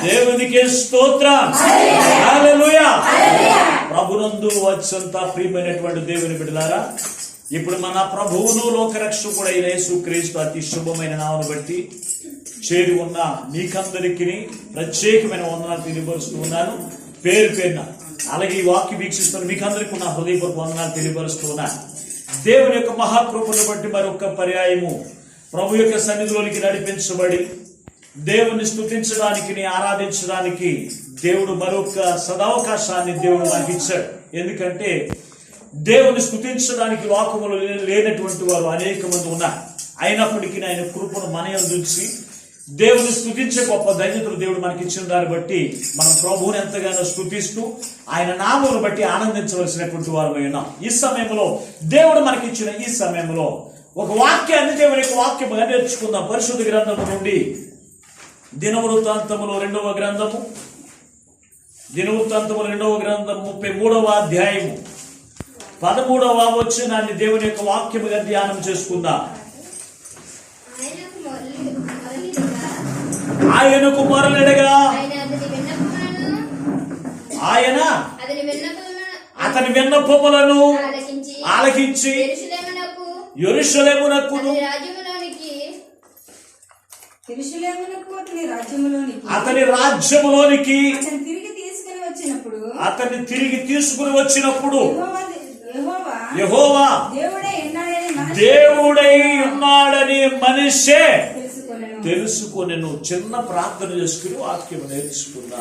దేవునికి స్తోత్రం. హల్లెలూయా. ప్రభునందు వచ్చంత ప్రియమైనటువంటి దేవుని బిడ్డలారా, ఇప్పుడు మన ప్రభువును లోకరక్షకుడైన యేసుక్రీస్తు అతి శుభమైన నామమును బట్టి చేరి ఉన్న మీకందరికీ ప్రత్యేకమైన వందనాలు తెలియపరుస్తూ ఉన్నాను, పేరు పేరున. అలాగే ఈ వాక్య వీక్షిస్తున్న మీకందరికీ నా హృదయపూర్వక వందనాలు తెలియపరుస్తూ ఉన్నాను. దేవుని యొక్క మహాకృపను బట్టి మరొక పర్యాయము ప్రభు యొక్క సన్నిధిలోనికి నడిపించబడి దేవుని స్తుతించడానికి, ఆరాధించడానికి దేవుడు మరొక సదావకాశాన్ని దేవుడు మనకి ఇచ్చాడు. ఎందుకంటే దేవుని స్తుతించడానికి లోకములో లేనటువంటి వారు అనేక మంది ఉన్నారు. అయినప్పటికీ ఆయన కృపను మన యందు ఉంచి దేవుని స్తుతించే గొప్ప ధన్యతలు దేవుడు మనకి ఇచ్చిన దాన్ని బట్టి మనం ప్రభువుని ఎంతగానో స్తుతిస్తూ ఆయన నామమును బట్టి ఆనందించవలసినటువంటి వారమై ఉన్నాం. ఈ సమయంలో దేవుడు మనకి ఇచ్చిన ఈ సమయంలో ఒక వాక్యాన్ని దేవుని యొక్క వాక్యముగా నేర్చుకుందాం. పరిశుద్ధ గ్రంథము నుండి దినవృత్తాంతములు 2వ గ్రంథము 33వ అధ్యాయము 13వ వచనాన్ని దేవుని యొక్క వాక్యముగా ధ్యానం చేసుకుందాం. ఆయనకు మొరలిడగా ఆయన అతని విన్నపములను ఆలకించి యెరూషలేమునకును అతని రాజ్యములోనికి అతన్ని తిరిగి తీసుకుని వచ్చినప్పుడు యెహోవా దేవుడై ఉన్నాడని మనిషే తెలుసుకొనెను. చిన్న ప్రార్థన చేసుకుని వాక్యం నేర్చుకున్నా.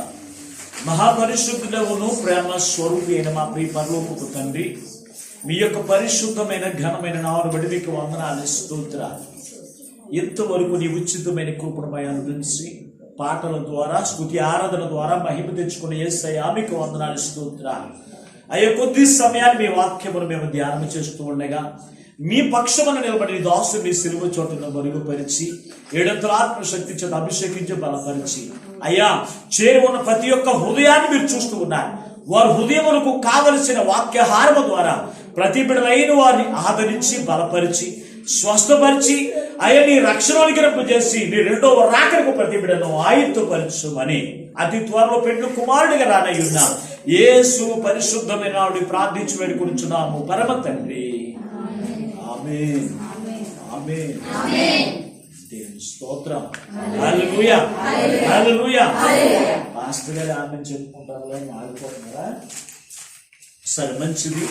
మహాపరిశుద్ధుడవును ప్రేమ స్వరూపి అయిన మా ప్రియ పరలోకపు తండ్రి, మీ యొక్క పరిశుద్ధమైన ఘనమైన నామమును బట్టి మీకు వందనాలు, స్తోత్రాలు. ఇంతవరకు నీ ఉచితమైన కృపణమై అనుగ్రహించి పాటల ద్వారా, స్తుతి ఆరాధన ద్వారా మహిమ తెచ్చుకుని యేసయ్యా మీకు వందనాలు, స్తోత్రాలు. అయ్యా, కొద్ది సమయాన్ని మీ వాక్యమును మేము ధ్యానం చేస్తూ ఉండగా మీ పక్షమును నిలబడి దాసుని మీ సిలువ చోటును మరుగుపరిచి 7 ఆత్మశక్తి చేత అభిషేకించి బలపరిచి అయ్యా చేరి ఉన్న ప్రతి ఒక్క హృదయాన్ని మీరు చూస్తూ ఉన్నారు. వారి హృదయములకు కావలసిన వాక్యహారము ద్వారా ప్రతి బిడ్డలైన వారిని ఆదరించి బలపరిచి స్వస్థపరిచి అయ్యా నీ రక్షణలోనికి చేసి నీ 2వ రాకడకు ప్రతి బిడ్డను ఆయుత్తపరచుమని అతి త్వరలో పెట్టిన కుమారుడిగా రానయ్యున్నా యేసు పరిశుద్ధమైన నామమున ప్రార్థించి వేడుకొనుచున్నాము పరమ తండ్రి. ఆమేన్, ఆమేన్, ఆమేన్. దేవుని స్తోత్రం. హల్లెలూయా, హల్లెలూయా. పాస్టర్ గారు ఆమేన్ చెప్పుకుంటారు, ఆగిపోతున్నారా? సరే, మంచిది.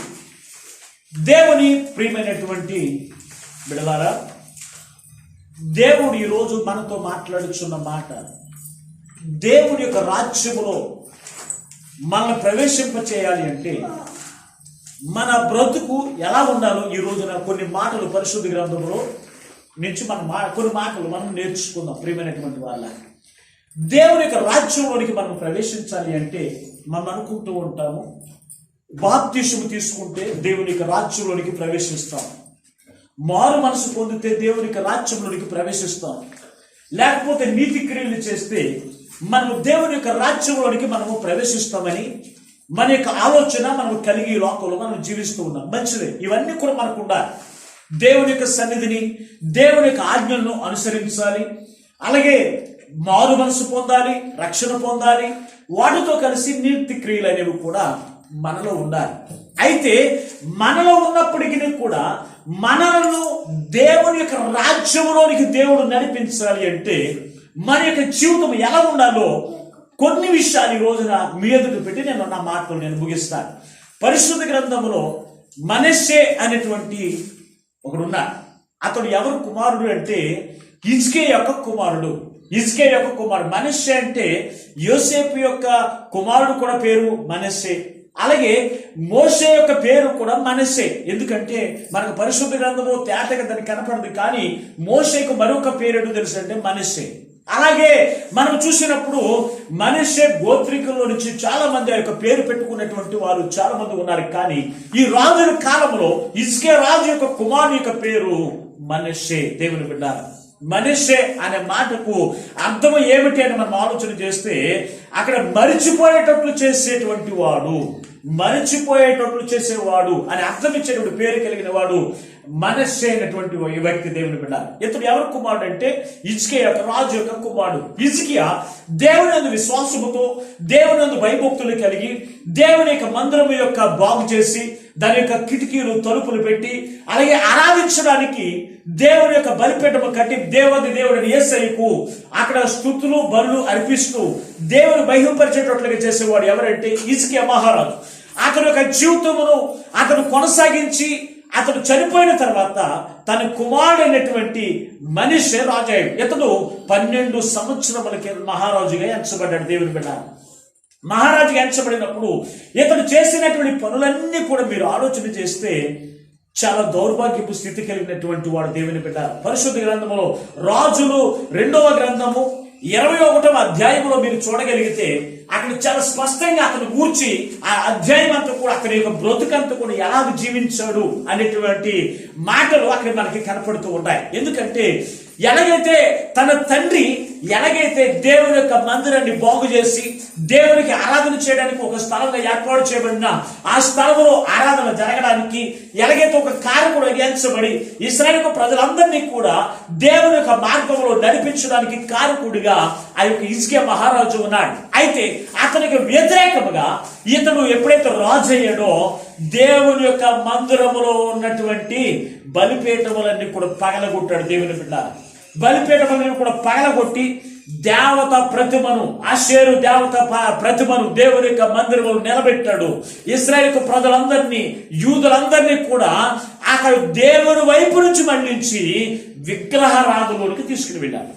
దేవుని ప్రియమైనటువంటి బిడలారా, దేవుడు ఈరోజు మనతో మాట్లాడుచున్న మాట, దేవుడి యొక్క రాజ్యములో మనల్ని ప్రవేశింపచేయాలి అంటే మన బ్రతుకు ఎలా ఉండాలో ఈ రోజున కొన్ని మాటలు పరిశుద్ధ గ్రంథంలో నుంచి కొన్ని మాటలు మనం నేర్చుకుందాం. ప్రియమైనటువంటి వాళ్ళ, దేవుని యొక్క రాజ్యంలోనికి మనం ప్రవేశించాలి అంటే మనం అనుకుంటూ ఉంటాము, బాప్తిస్మము తీసుకుంటే దేవుని యొక్క రాజ్యంలోనికి ప్రవేశిస్తాం, మారు మనసు పొందితే దేవుని యొక్క రాజ్యంలోనికి ప్రవేశిస్తాం, లేకపోతే నీతి క్రియలు చేస్తే మనము దేవుని యొక్క రాజ్యంలోనికి మనము ప్రవేశిస్తామని మన యొక్క ఆలోచన మనం కలిగి లోకంలో మనం జీవిస్తూ ఉన్నాం. మంచిదే, ఇవన్నీ కూడా మనకుండా దేవుని యొక్క సన్నిధిని, దేవుని యొక్క ఆజ్ఞలను అనుసరించాలి. అలాగే మారు మనసు పొందాలి, రక్షణ పొందాలి. వాటితో కలిసి నీతి క్రియలు అనేవి కూడా మనలో ఉండాలి. అయితే మనలో ఉన్నప్పటికీ కూడా మనలను దేవుని యొక్క రాజ్యంలోనికి దేవుడు నడిపించాలి అంటే మన యొక్క జీవితం ఎలా ఉండాలో కొన్ని విషయాలు ఈ రోజున మీ ఎదుట పెట్టి నేను నా మాటలు ముగిస్తాను. పరిశుద్ధ గ్రంథంలో మనష్షే అనేటువంటి ఒకడున్నాడు. అతడు ఎవరు కుమారుడు అంటే హిజ్కియా యొక్క కుమారుడు. మనష్షే అంటే యోసేపు యొక్క కుమారుడు కూడా పేరు మనష్షే. అలాగే మోషే యొక్క పేరు కూడా మనష్షే. ఎందుకంటే మనకు పరిశుద్ధ గ్రంథంలో తేటగా దానికి కనపడదు, కానీ మోషేకు మరొక పేరు తెలుసు అంటే మనష్షే. అలాగే మనం చూసినప్పుడు మనష్షే గోత్రికుల్లో నుంచి చాలా మంది ఆ యొక్క పేరు పెట్టుకున్నటువంటి వారు చాలా మంది ఉన్నారు. కానీ ఈ రాజుల కాలంలో హిజ్కియా రాజు యొక్క కుమారుని యొక్క పేరు మనష్షే. దేవుని బిడ్డ, మనష్షే అనే మాటకు అర్థం ఏమిటి అని మనం ఆలోచన చేస్తే అక్కడ మరిచిపోయేటట్లు చేసేవాడు అని అర్థం ఇచ్చేటువంటి పేరు కలిగిన వాడు మనస్సే అయినటువంటి ఈ వ్యక్తి దేవుని బిడ్డ. ఇతడు ఎవరి కుమారుడు అంటే హిజ్కియా యొక్క రాజు యొక్క కుమారుడు. హిజ్కియా దేవుని యందు విశ్వాసముతో, దేవుని యందు భయభక్తులు కలిగి, దేవుని యొక్క మందిరం యొక్క బాగు చేసి, దాని యొక్క కిటికీలు తలుపులు పెట్టి, అలాగే ఆరాధించడానికి దేవుని యొక్క బలిపీఠము కట్టి దేవుడిని యేసయ్యకు అక్కడ స్తుతులు బలులు అర్పిస్తూ దేవుని మహిమపరిచేటట్లుగా చేసేవాడు ఎవరంటే హిజ్కియా మహారాజు. అతని యొక్క జీవితమును అతను కొనసాగించి అతను చనిపోయిన తర్వాత తన కుమారుడైనటువంటి మనిషి రాజు అయ్యాడు. ఇతడు 12 సంవత్సరములకి మహారాజుగా ఎంచబడ్డాడు. దేవుని బిడ్డ, మహారాజుగా ఎంచబడినప్పుడు ఇతడు చేసినటువంటి పనులన్నీ కూడా మీరు ఆలోచన చేస్తే చాలా దౌర్భాగ్యపు స్థితి కలిగినటువంటి వాడు దేవుని బిడ్డ. పరిశుద్ధ గ్రంథములో రాజులు 2వ గ్రంథము 21వ అధ్యాయంలో మీరు చూడగలిగితే అక్కడ చాలా స్పష్టంగా అతను గూర్చి ఆ అధ్యాయం అంతా కూడా అతని యొక్క బ్రతుకంతా కూడా ఎలా జీవించాడు అనేటువంటి మాటలు అక్కడ మనకి కనపడుతూ ఉంటాయి. ఎందుకంటే ఎలాగైతే తన తండ్రి దేవుని యొక్క మందిరాన్ని బాగు చేసి దేవునికి ఆరాధన చేయడానికి ఒక స్థలంగా ఏర్పాటు చేయబడిన ఆ స్థలంలో ఆరాధన జరగడానికి ఎలాగైతే ఒక కారకుడు అగించబడి ఇశ్రాయేలు ప్రజలందరినీ కూడా దేవుని యొక్క మార్గంలో నడిపించడానికి కారకుడిగా ఆ యొక్క హిజ్కియా మహారాజు ఉన్నాడు. అయితే అతనికి వ్యతిరేకముగా ఇతను ఎప్పుడైతే రాజు అయ్యాడో దేవుని యొక్క మందిరములో ఉన్నటువంటి బలిపీఠములన్నీ కూడా పగలగొట్టాడు. దేవుని బిడ్డ, బలిపీఠములను కూడా పగలగొట్టి దేవత ప్రతిమను, ఆషేరు దేవత ప్రతిమను దేవుని యొక్క మందిరములు నిలబెట్టాడు. ఇశ్రాయేలు ప్రజలందరినీ, యూదులందరినీ కూడా అక్కడ దేవుని వైపు నుంచి మళ్లించి విగ్రహారాధనలోనికి తీసుకుని వెళ్ళాడు.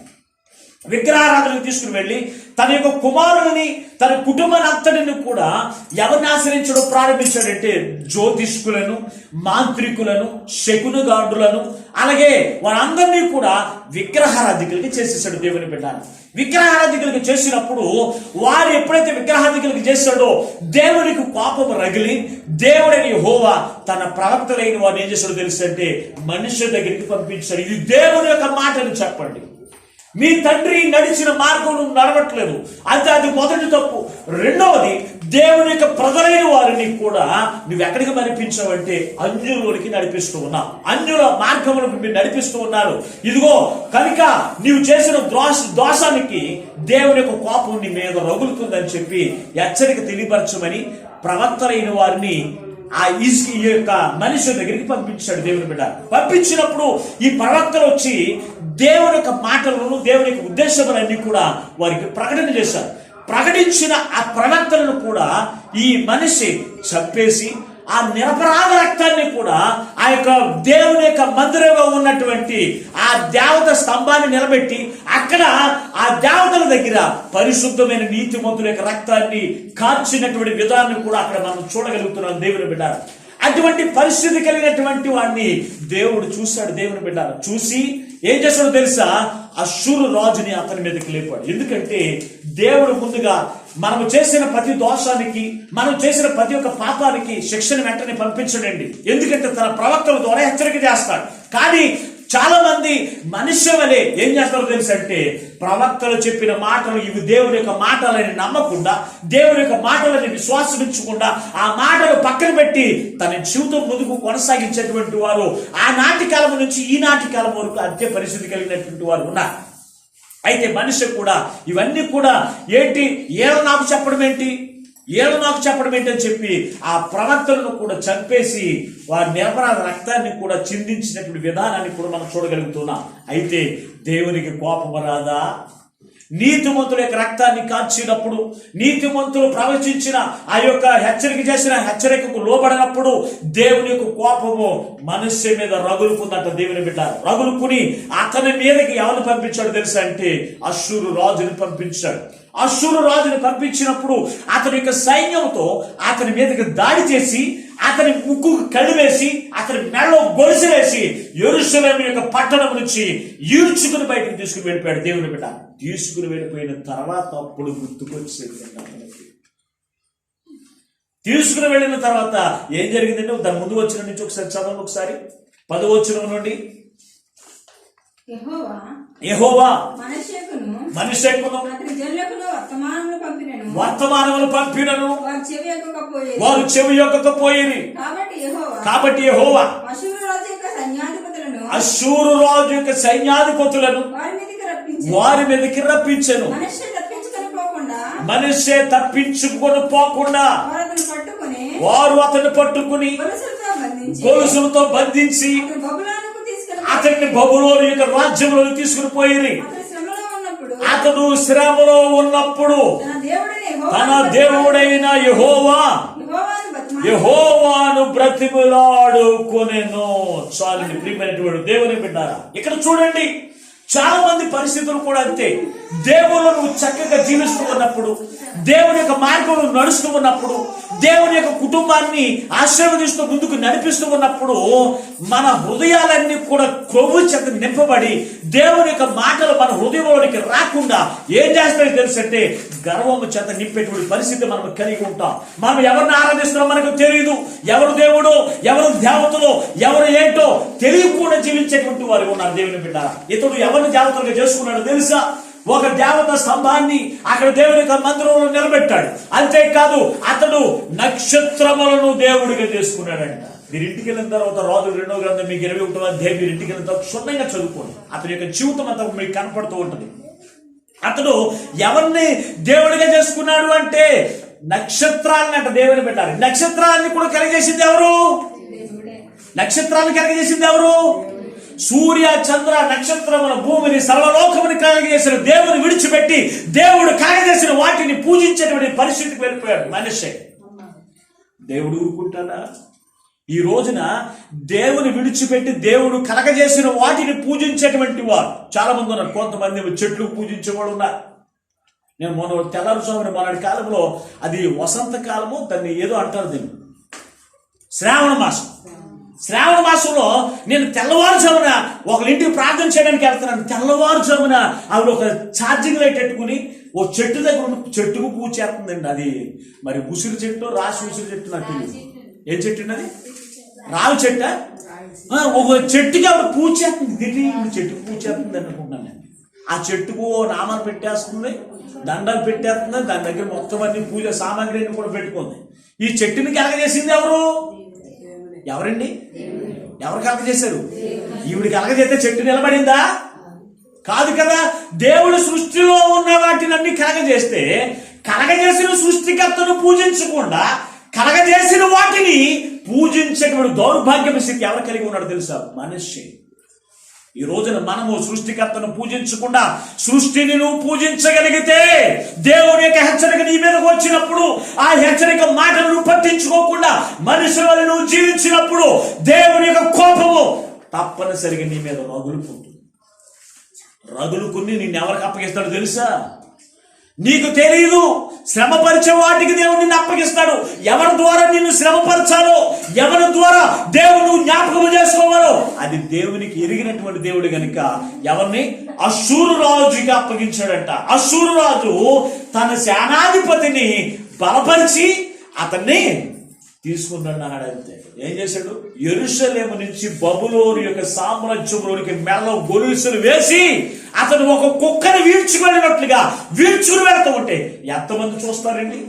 విగ్రహారాధనకు తీసుకుని వెళ్ళి తన యొక్క కుమారుని, తన కుటుంబాన్ని అంతటిని కూడా ఎవరిని ఆశ్రయించడం ప్రారంభించాడంటే జ్యోతిష్కులను, మాంత్రికులను, శకునగాండులను, అలాగే వారందరినీ కూడా విగ్రహారాధికులకి చేసేసాడు. దేవుని బిడ్డ, విగ్రహారాధికులకి చేసినప్పుడు వారు ఎప్పుడైతే విగ్రహాధికులకి చేశాడో దేవునికి కోపం రగిలి దేవుడైన యెహోవా తన ప్రవక్తలైన వారిని ఏం చేశాడో తెలుసు అంటే మనుష్యుల దగ్గరికి పంపించాడు. ఇది దేవుని యొక్క మాటను చెప్పండి, మీ తండ్రి నడిచిన మార్గం నువ్వు నడవట్లేదు, అది మొదటి తప్పు. రెండవది, దేవుని యొక్క ప్రజలైన వారిని కూడా నువ్వు ఎక్కడికి నడిపించావంటే అన్యులకి నడిపిస్తూ ఉన్నావు, అన్యుల మార్గములకు మీరు నడిపిస్తూ ఉన్నారు. ఇదిగో కనుక నీవు చేసిన దోషానికి దేవుని యొక్క కోపం నీ మీద రగులుతుందని చెప్పి హెచ్చరిక తెలియపరచమని ప్రవక్తలైన వారిని ఆ యొక్క మనిషి దగ్గరికి పంపించాడు. దేవుని బిడ్డ, పంపించినప్పుడు ఈ ప్రవక్తలు వచ్చి దేవుని యొక్క మాటలను, దేవుని యొక్క ఉద్దేశములన్నీ కూడా వారికి ప్రకటన చేశారు. ప్రకటించిన ఆ ప్రవక్తలను కూడా ఈ మనిషి చంపేసి ఆ నిరపరాధ రక్తాన్ని కూడా ఆ యొక్క దేవుని యొక్క మందిరంలో ఉన్నటువంటి ఆ దేవత స్తంభాన్ని నిలబెట్టి అక్కడ ఆ దేవతల దగ్గర పరిశుద్ధమైన నీతిమంతుల యొక్క రక్తాన్ని కార్చినటువంటి విధానం కూడా అక్కడ మనం చూడగలుగుతున్నాం. దేవుని బిడ్డ, అటువంటి పరిస్థితి కలిగినటువంటి వాడిని దేవుడు చూశాడు. దేవుని బిడ్డ చూసి ఏం చేశాడో తెలుసా, అష్షూరు రాజుని అతని మీదకి లేపాడు. ఎందుకంటే దేవుడు ముందుగా మనము చేసిన ప్రతి దోషానికి, మనం చేసిన ప్రతి ఒక్క పాపానికి శిక్షను వెంటనే పంపించడండి. ఎందుకంటే తన ప్రవక్తల ద్వారా హెచ్చరిక చేస్తాడు. కానీ చాలా మంది మనుష్య వలె ఏం చేస్తారో తెలుసంటే ప్రవక్తలు చెప్పిన మాటలు ఇవి దేవుని యొక్క మాటలని నమ్మకుండా, దేవుని యొక్క మాటలని విశ్వాసించకుండా ఆ మాటలు పక్కన పెట్టి తన జీవితం ముందుకు కొనసాగించేటువంటి వారు ఆనాటి కాలం నుంచి ఈనాటి కాలం వరకు అదే పరిస్థితి కలిగినటువంటి వారు ఉన్నారు. అయితే మనిషి కూడా ఇవన్నీ కూడా ఏంటి, నాకు చెప్పడం ఏంటి అని చెప్పి ఆ ప్రవక్తలను కూడా చంపేసి వారి నిరపరాధ రక్తాన్ని కూడా చిందించినటువంటి విధానాన్ని కూడా మనం చూడగలుగుతున్నాం. అయితే దేవునికి కోపం రాదా? నీతిమంతుల యొక్క రక్తాన్ని కాల్చినప్పుడు, నీతిమంతులు ప్రవచించిన ఆ యొక్క హెచ్చరిక చేసిన హెచ్చరికకు లోబడినప్పుడు దేవుని యొక్క కోపము మనుష్య మీద రగులుకుందంట. దేవుని బిడ్డ, రగులుకుని అతని మీదకి ఎవరు పంపించాడు తెలుసా అంటే అష్షూరు రాజుని పంపించాడు. అష్షూరు రాజుని పంపించినప్పుడు అతని యొక్క సైన్యంతో అతని మీదకి దాడి చేసి అతని ముక్కు కడివేసి అతని మెడలో గొలుసు వేసి యెరూషలేము యొక్క పట్టణం నుంచి ఈడ్చుకుని బయటకు తీసుకుని వెళ్ళిపోయాడు. దేవుని బిడ్డ, తీసుకుని వెళ్ళిపోయిన తర్వాత అప్పుడు గుర్తుకొచ్చేది. తీసుకుని వెళ్ళిన తర్వాత ఏం జరిగిందంటే దాని ముందు వచ్చిన నుంచి ఒకసారి చదవండి, ఒకసారి 10వ వచనం నుండి. యెహోవా మనష్షేకును వర్తమానములు పంపినను వారు చెవి యొక్కకపోయిరి. కాబట్టి యెహోవా అష్షూరు రాజు యొక్క సైన్యాధిపతులను వారి మీదకి రప్పించెను. మనిషే తప్పించుకొని పోకుండా వారు అతన్ని పట్టుకుని గొలుసులతో బంధించి అతన్ని బబులోను యొక్క రాజ్యంలో తీసుకుని పోయి, అతడు శ్రమలో ఉన్నప్పుడు తన దేవుడైన యెహోవాను బ్రతిమలాడుకొనెను. చాలండి ప్రియమైనటువంటి దేవుని బిడ్డారా, ఇక్కడ చూడండి, చాలా మంది పరిస్థితులు కూడా అంతే. దేవుళ్ళు నువ్వు చక్కగా జీవిస్తూ ఉన్నప్పుడు, దేవుని యొక్క మార్గంలో నడుస్తూ ఉన్నప్పుడు, దేవుని యొక్క కుటుంబాన్ని ఆశీర్వదిస్తూ ముందుకు నడిపిస్తూ ఉన్నప్పుడు మన హృదయాలన్నీ కూడా కొవ్వు చేత నింపబడి దేవుని యొక్క మాటలు మన హృదయంలోనికి రాకుండా ఏం చేస్తాయో తెలుసంటే గర్వము చేత నింపేటువంటి పరిస్థితి మనం కలిగి ఉంటాం. మనం ఎవరిని ఆరాధిస్తున్నాం మనకు తెలియదు. ఎవరు దేవుడు, ఎవరు దేవతలు, ఎవరు ఏంటో తెలియకుండా జీవించేటువంటి వారు ఉన్నారు. దేవుని బిడ్డ, ఇతడు ఎవరిని దేవతలుగా చేసుకున్నాడో తెలుసా? ఒక దేవత స్తంభాన్ని అక్కడ దేవుని యొక్క మందిరంలో నిలబెట్టాడు. అంతేకాదు అతడు నక్షత్రములను దేవుడిగా చేసుకున్నాడంట. మీరు ఇంటికి వెళ్ళిన తర్వాత రాజుల 2వ గ్రంథం మీకు 21వ అధ్యాయం మీరు ఇంటికి వెళ్ళిన తర్వాత క్షుణ్ణంగా చదువుకోండి. అతని యొక్క జీవితం అంతా మీకు కనపడుతూ ఉంటుంది. అతడు ఎవరిని దేవుడిగా చేసుకున్నాడు అంటే నక్షత్రాలను అంట దేవుని పెట్టారు. నక్షత్రాన్ని కూడా కలిగేసింది ఎవరు? నక్షత్రాలను కలిగజేసింది ఎవరు? సూర్య చంద్ర నక్షత్రముల భూమిని సర్వలోకముని కలగజేసిన దేవుని విడిచిపెట్టి దేవుడు కలగజేసిన వాటిని పూజించేటువంటి పరిస్థితికి వెళ్ళిపోయాడు మనిషి. దేవుడు ఊరుకుంటాడా? ఈ రోజున దేవుని విడిచిపెట్టి దేవుడు కలగజేసిన వాటిని పూజించేటువంటి వారు చాలా మంది ఉన్నారు. కొంతమంది చెట్లు పూజించేవాడు ఉన్నారు. నేను తెల్లవారుజామున మొన్నటి కాలంలో, అది వసంత కాలము, దాన్ని ఏదో అంటారు, దీన్ని శ్రావణ మాసం. శ్రావణ మాసంలో నేను తెల్లవారుజామున ఒకరింటికి ప్రార్థన చేయడానికి వెళ్తున్నాను. తెల్లవారుజామున ఆవిడ ఒక ఛార్జింగ్ లైట్ పెట్టుకుని ఓ చెట్టు దగ్గర చెట్టుకు పూజ చేస్తుందండి. అది మరి ఉసిరి చెట్టు, రాసి ఉసిరి చెట్టు, నాకు తెలియదు ఏం చెట్టు అది, రావి చెట్ట. ఒక చెట్టుకి ఆవిడ పూజ చేస్తుంది. చెట్టుకు పూజ చేస్తుంది అనుకుంటున్నాను నేను. ఆ చెట్టుకు నామాలు పెట్టేస్తుంది, దండాలు పెట్టేస్తుంది, దాని దగ్గర మొత్తం అన్ని పూజ సామాగ్రిని కూడా పెట్టుకుంది. ఈ చెట్టుని కలగజేసింది ఎవరు? ఎవరండి? ఎవరు కలగజేశారు? ఈవిడ కలగజేస్తే చెట్టు నిలబడిందా? కాదు కదా. దేవుడు సృష్టిలో ఉన్న వాటిని అన్ని కలగజేస్తే కలగజేసిన సృష్టికర్తను పూజించకుండా కలగజేసిన వాటిని పూజించేటువంటి దౌర్భాగ్య స్థితి ఎవరు కలిగి ఉన్నాడు తెలుసా? మనిషి. ఈ రోజున మనము సృష్టికర్తను పూజించకుండా సృష్టిని నువ్వు పూజించగలిగితే, దేవుని యొక్క హెచ్చరిక నీ మీదకు వచ్చినప్పుడు ఆ హెచ్చరిక మాటను నువ్వు పట్టించుకోకుండా మనిషి వల్ల నువ్వు జీవించినప్పుడు దేవుని యొక్క కోపము తప్పనిసరిగా నీ మీద రగులుకుంటుంది. రగులుకుని నిన్ను ఎవరికి అప్పగిస్తాడో తెలుసా? నీకు తెలియదు. శ్రమపరిచే వాటికి దేవుడు నిన్ను అప్పగిస్తాడు. ఎవరి ద్వారా నిన్ను శ్రమపరచాలో, ఎవరి ద్వారా దేవుడు జ్ఞాపకం చేసుకోవాలో అది దేవునికి ఎరిగినటువంటి దేవుడు గనుక ఎవరిని? అష్షూరు రాజుకి అప్పగించాడంట. అష్షూరు రాజు తన సేనాధిపతిని బలపరిచి అతన్ని తీసుకున్నాడు అన్నాడు. అంతే. ఏం చేశాడు? యెరూషలేము నుంచి బబులోను యొక్క సామ్రాజ్యంలోనికి మెడలో గొలుసులు వేసి అతను ఒక కుక్కని వీడ్చుకెళ్ళినట్లుగా వీడ్చుకుని వెళ్తూ ఉంటే ఎంతమంది చూస్తారండి?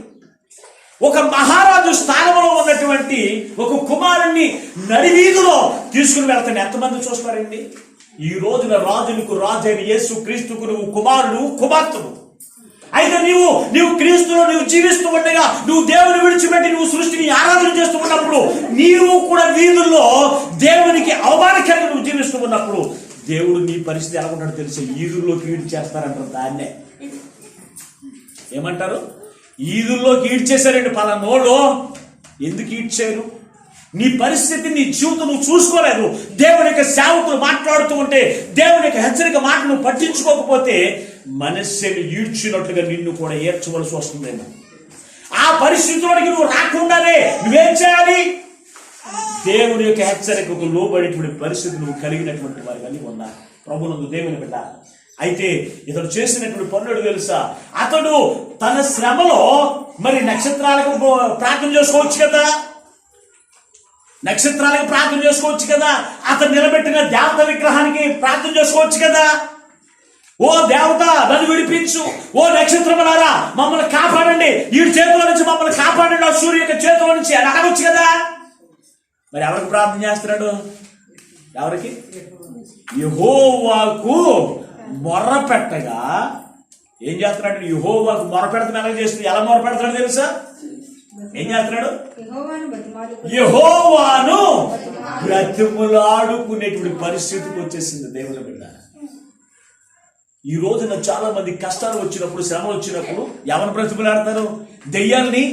ఒక మహారాజు స్థానంలో ఉన్నటువంటి ఒక కుమారుణ్ణి నడివీధిలో తీసుకుని వెళ్తాను ఎంతమంది చూస్తారండి? ఈ రోజున రాజులకు రాజైన యేసు క్రీస్తుకు నువ్వు కుమారుడు, కుమార్తెను. అయితే నీవు క్రీస్తులో నువ్వు జీవిస్తూ ఉండగా, నువ్వు దేవుని విడిచిపెట్టి నువ్వు సృష్టిని ఆరాధన చేస్తూ ఉన్నప్పుడు, నీవు కూడా వీధుల్లో దేవునికి అవమానకరంగా నువ్వు జీవిస్తూ ఉన్నప్పుడు దేవుడు నీ పరిస్థితి ఎలా ఉంటాడో తెలిసి ఈదుల్లోకి ఈడు చేస్తారంటారు. దాన్నే ఏమంటారు? ఈదుల్లోకి ఈడ్ చేశారండి. పలానోళ్ళు ఎందుకు ఈడ్చారు? నీ పరిస్థితి, నీ జీవితం నువ్వు చూసుకోలేదు. దేవుని యొక్క సేవకులు మాట్లాడుతూ ఉంటే దేవుని యొక్క హెచ్చరిక మాట నువ్వు పట్టించుకోకపోతే మనస్సుని ఈడ్చినట్లుగా నిన్ను కూడా ఏడ్చవలసి వస్తుందేమో. ఆ పరిస్థితిలోనికి నువ్వు రాకుండానే నువ్వేం చేయాలి? దేవుని యొక్క హెచ్చరికకు లోబడేటువంటి పరిస్థితి నువ్వు కలిగినటువంటి వారిని ఉన్నారు ప్రభునందు దేవుని బిడ్డ. అయితే ఇతడు చేసినటువంటి పనులు తెలుసా? అతడు తన శ్రమలో మరి నక్షత్రాలకు ప్రార్థన చేసుకోవచ్చు కదా, నక్షత్రాలకు ప్రార్థన చేసుకోవచ్చు కదా, అతను నిలబెట్టిన దేవత విగ్రహానికి ప్రార్థన చేసుకోవచ్చు కదా. ఓ దేవత నన్ను విడిపించు, ఓ నక్షత్రములారా మమ్మల్ని కాపాడండి, వీడి చేతుల నుంచి మమ్మల్ని కాపాడండి, ఆ సూర్య యొక్క చేతుల నుంచి అని అడగొచ్చు కదా. మరి ఎవరికి ప్రార్థన చేస్తున్నాడు? ఎవరికి? యెహోవాకు మొర్ర పెట్టగా ఏం చేస్తున్నాడు? యెహోవాకు మొర్ర పెడతాను ఎలా చేస్తుంది? ఎలా మొర్ర పెడతాడు తెలుసా? ఏం చేస్తున్నాడు? యెహోవాను బ్రతిమలాడుకునేటువంటి పరిస్థితికి వచ్చేసింది దేవుని బిడ్డ. ఈ రోజున చాలా మంది కష్టాలు వచ్చినప్పుడు, శ్రమ వచ్చినప్పుడు ఎవరు బ్రతిమలాడతారు? దెయ్యాల్ని,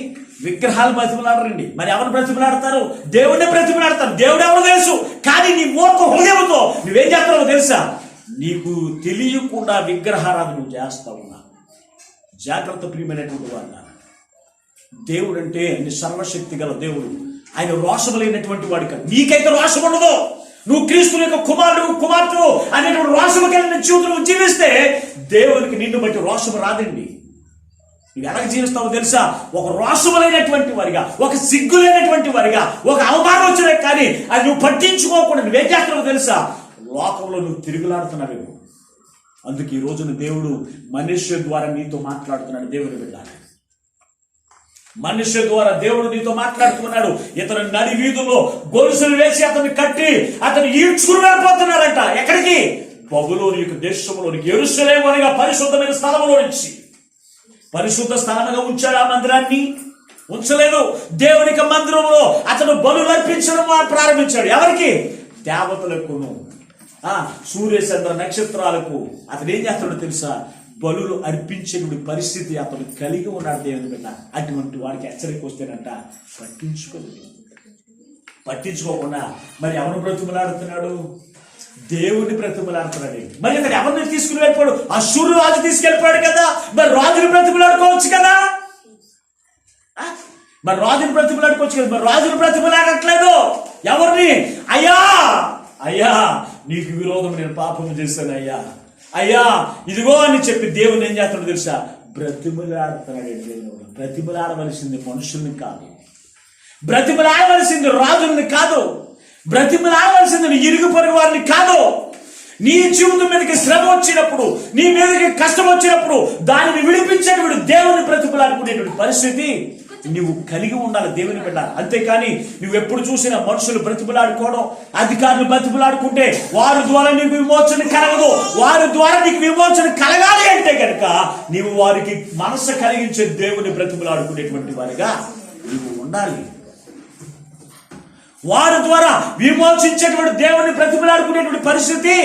విగ్రహాలు బ్రతిమలాడరండి. మరి ఎవరు బ్రతిమలాడతారు? దేవుడిని బ్రతిమలాడతారు. దేవుడు ఎవరు తెలుసు, కానీ నీ మూర్ఖ హృదయంతో నువ్వేం చేస్తావో తెలుసా? నీకు తెలియకుండా విగ్రహారాధన నువ్వు చేస్తా ఉన్నావు. జాగ్రత్త ప్రియమైనటువంటి వారు. దేవుడు అంటే నీ సర్వశక్తి గల దేవుడు. ఆయన రోషము లేనటువంటి వాడు కాదు. నీకైతే రోషం ఉండదు. నువ్వు క్రీస్తు యొక్క కుమారుడు, కుమార్తె అనేటువంటి రోషము కలిగిన జీవితం జీవిస్తే దేవునికి నిన్ను బట్టి రోషము రాదండి. నువ్వు ఎలా జీవిస్తావో తెలుసా? ఒక రోషము లేనటువంటి వారిగా, ఒక సిగ్గు లేనటువంటి వారిగా, ఒక అవమానం వచ్చినా కానీ అది నువ్వు పట్టించుకోకుండా నువ్వేం చేస్తున్నావో తెలుసా? లోకంలో నువ్వు తిరుగులాడుతున్నావేమో. అందుకే ఈ రోజున దేవుడు మనుష్య ద్వారా నీతో మాట్లాడుతున్నాడు. దేవుని బిడ్డలారా, మనుష్య ద్వారా దేవుడు నీతో మాట్లాడుతున్నాడు. ఇతను నడి వీధుల్లో గొలుసులు వేసి అతన్ని కట్టి అతను ఈడ్చుకుని వెళ్ళిపోతున్నాడంట. ఎక్కడికి? బబులోను యొక్క దేశంలోనికి, యెరూషలేము అనగా పరిశుద్ధమైన స్థలంలో నుంచి. పరిశుద్ధ స్థలముగా ఉంచాడు ఆ మందిరాన్ని? ఉంచలేదు. దేవునికి మందిరంలో అతను బలులు అర్పించడం ప్రారంభించాడు. ఎవరికి? దేవతలకును, సూర్య చంద్ర నక్షత్రాలకు. అతను ఏం చేస్తాడో తెలుసా? బలులు అర్పించే పరిస్థితి అతను కలిగి ఉన్నాడు. దేవుని బిడ్డ, అటువంటి వాడికి హెచ్చరిక వస్తేనంట పట్టించుకోకుండా మరి ఎవరు బ్రతిమలాడుతున్నాడు? దేవుడిని బ్రతిమలాడుతున్నాడు. మరి అతను ఎవరిని తీసుకుని వెళ్ళిపోయాడు? అశ్షూరు రాజు తీసుకెళ్ళిపోయాడు కదా. మరి రాజుని బ్రతిమలాడుకోవచ్చు కదా. మరి రాజుని బ్రతిమలాడుకోవచ్చు కదా. మరి రాజుని బ్రతిమలాడట్లేదు. ఎవరిని? అయ్యా అయ్యా నీకు విరోధం నేను పాపం చేశాను అయ్యా, అయ్యా ఇదిగో అని చెప్పి దేవుని ఏం చేస్తాడో తెలుసా? బ్రతిమలాడుతున్నాడు. దేవుడు బ్రతిమలాడవలసింది మనుషుల్ని కాదు, బ్రతిమలాడవలసింది రాజుల్ని కాదు, బ్రతిమలాడవలసింది ఇరుగు పొరుగు వారిని కాదు. నీ జీవితం మీదకి శ్రమ వచ్చినప్పుడు, నీ మీదకి కష్టం వచ్చినప్పుడు దానిని విడిపించేటువంటి దేవుని బ్రతిమలాడుకునేటువంటి పరిస్థితి నువ్వు కలిగి ఉండాలి. దేవుని బిడ్డ. అంతేకాని నువ్వు ఎప్పుడు చూసినా మనుషులు బ్రతిమలాడుకోవడం, అధికారులు బ్రతిమలాడుకుంటే వారి ద్వారా నీకు విమోచన కలగదు. వారి ద్వారా నీకు విమోచన కలగాలి అంటే కనుక నీవు వారికి మనసు కలిగించే దేవుని బ్రతిమలాడుకునేటువంటి వారిగా నీవు ఉండాలి. వారి ద్వారా విమోచించేటువంటి దేవుని బ్రతిమలాడుకునేటువంటి పరిస్థితి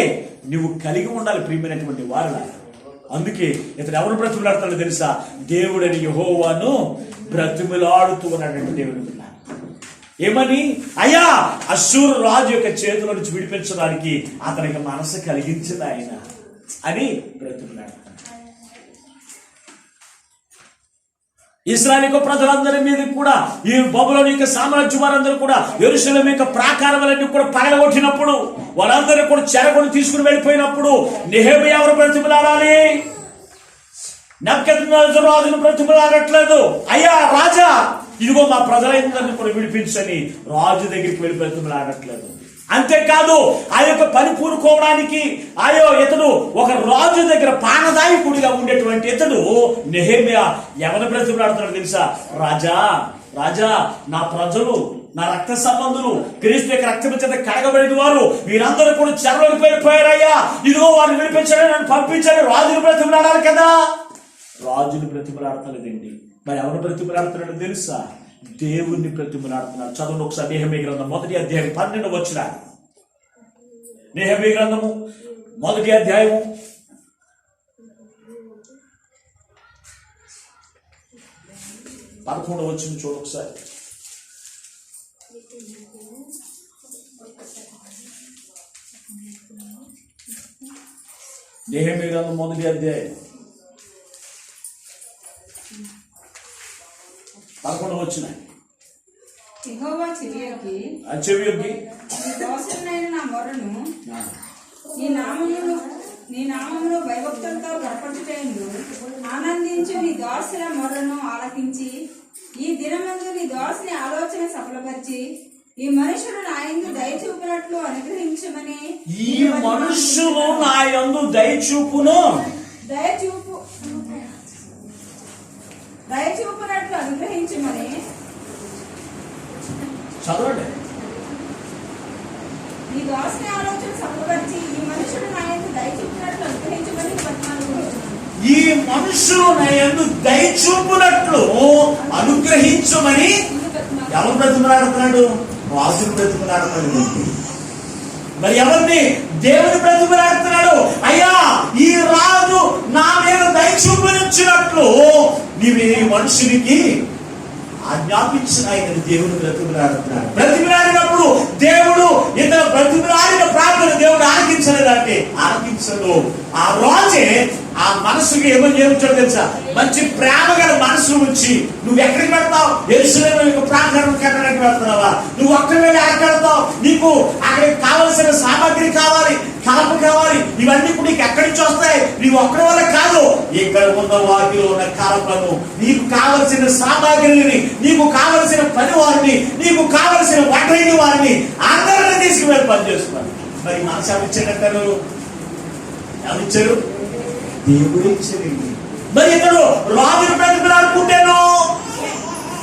నువ్వు కలిగి ఉండాలి ప్రియమైనటువంటి వారు. అందుకే ఇతను ఎవరు బ్రతిమలాడుతాడో తెలుసా? దేవుడని యెహోవాను బ్రతిమలాడుతూ ఉన్నాడు దేవుని బిడ్డ. ఏమని? అయ్యా అశ్షూరు రాజు యొక్క చేతుల నుంచి విడిపించడానికి అతనికి మనసు కలిగించింది ఆయన అని బ్రతిమలాడుతాడు. ఇశ్రాయేలు ప్రజలందరి మీద కూడా, ఈ బబులోను యొక్క సామ్రాజ్యం వారందరూ కూడా యెరూషలేము యొక్క ప్రాకారాలన్నీ కూడా పగలగొట్టినప్పుడు, వాళ్ళందరూ కూడా చెరగొని తీసుకుని వెళ్ళిపోయినప్పుడు నెహెమ్యా ఎవరు బ్రతిమలాడాలి? నెబుకద్నెజరు రాజును బ్రతిమలాడట్లేదు. అయ్యా రాజా ఇదిగో మా ప్రజలందరినీ కూడా విడిపించని రాజు దగ్గరికి వెళ్ళి బ్రతిమలాడట్లేదు. అంతేకాదు ఆ యొక్క పని పూనుకోవడానికి ఇతడు ఒక రాజు దగ్గర పానదాయకుడిగా ఉండేటువంటి ఇతడు నెహెమ్యా ఎవరు బ్రతిమలాడుతున్నాడు తెలుసా? రాజా రాజా నా ప్రజలు, నా రక్త సంబంధులు, క్రీస్తు యొక్క రక్తం చేత కడగబడిన వారు వీరందరూ కూడా చెరలోకి వెళ్ళిపోయారయ్యా, ఇదిగో వారిని విడిపించారని నన్ను పంపించారు. రాజును బ్రతిమలాడాలి కదా. రాజును బ్రతిమలాడతలేదండి. మరి ఎవరు బ్రతిమలాడుతున్నాడో తెలుసా? దేవుణ్ణి బ్రతిమలాడుతున్నాడు. చదవండి ఒకసారి నెహెమ్యా గ్రంథం 1వ అధ్యాయం 12వ వచనం. నెహెమ్యా గ్రంథము 1వ అధ్యాయము 11వ వచనం చూడు ఒకసారి. నెహెమ్యా గ్రంథం 1వ అధ్యాయం 11వ వచనం. యెహోవా చెవియొగ్గి నా మొరను నీ నామములో భయభక్తులతో కనపరచుటయందు ఆనందించు నీ దాసుల మొరను ఆలకించి ఈ దినమందు నీ దాసుని ఆలోచన సఫలపరిచి ఈ మనుషులు నా యందు దయ చూపునట్లు అనుగ్రహించమని. ఈ మనుషులు నా యందు దయచూపునట్లు అనుగ్రహించమని. చదవండి. ఈ దాసుని ఆలోచన సఫలపరిచి ఈ మనుషుడు నా యందు దయ చూపినట్లు అనుగ్రహించమని బతిమాలుకొనుచున్నాను. ఈ మనుషులు నా యందు దయ చూపునట్లు అనుగ్రహించమని ఎవరు బ్రతిమలాడుతున్నాడు? రాజును బ్రతిమలాడుతున్నాడు. మరి ఎవరిని? దేవుని బ్రతిమలాడుతున్నాడు. అయ్యా, ఈ రాజు నా మీద దయ చూపించినట్లు నీవు ఈ మనుషునికి ఆజ్ఞాపించిన ఆయన దేవుని బ్రతిమలాడుతున్నాడు. బ్రతిమలాడినప్పుడు దేవుడు ఇతను బ్రతిమలాడిన ప్రార్థన దేవుడు ఆలకించలేదంటే ఆలకించడు. ఆ రాజే ఆ మనసుకి ఏమని చెబుతాడు తెలుసా? మంచి ప్రేమ గల మనసు ఉంచి నువ్వు ఎక్కడికి వెళ్తావు? యెరూషలేము ప్రాంగణం కట్టడానికి వెళ్తున్నావా? నువ్వు ఒక్కడి వెళ్ళి ఎక్కడికి వెళ్తావు? నీకు అక్కడికి కావలసిన సామాగ్రి కావాలి, కలప కావాలి, ఇవన్నీ కూడా నీకు ఎక్కడి నుంచి వస్తాయి? నీవు ఒక్కడి వల్ల కాదు, ఇక్కడ ఉన్న వాటిలో ఉన్న కలపను, నీకు కావలసిన సామాగ్రిని, నీకు కావలసిన పని వారిని, నీకు కావలసిన వంటైన వారిని అందరినీ తీసుకువెళ్ళి పని చేస్తున్నారు. మరి మనసు ఎవరిచ్చారంటారు? ఎవరిచ్చారు? దేవుడు ఇచ్చారు. మరి ఇతడు రాజును బ్రతిమలాడుకుంటేను,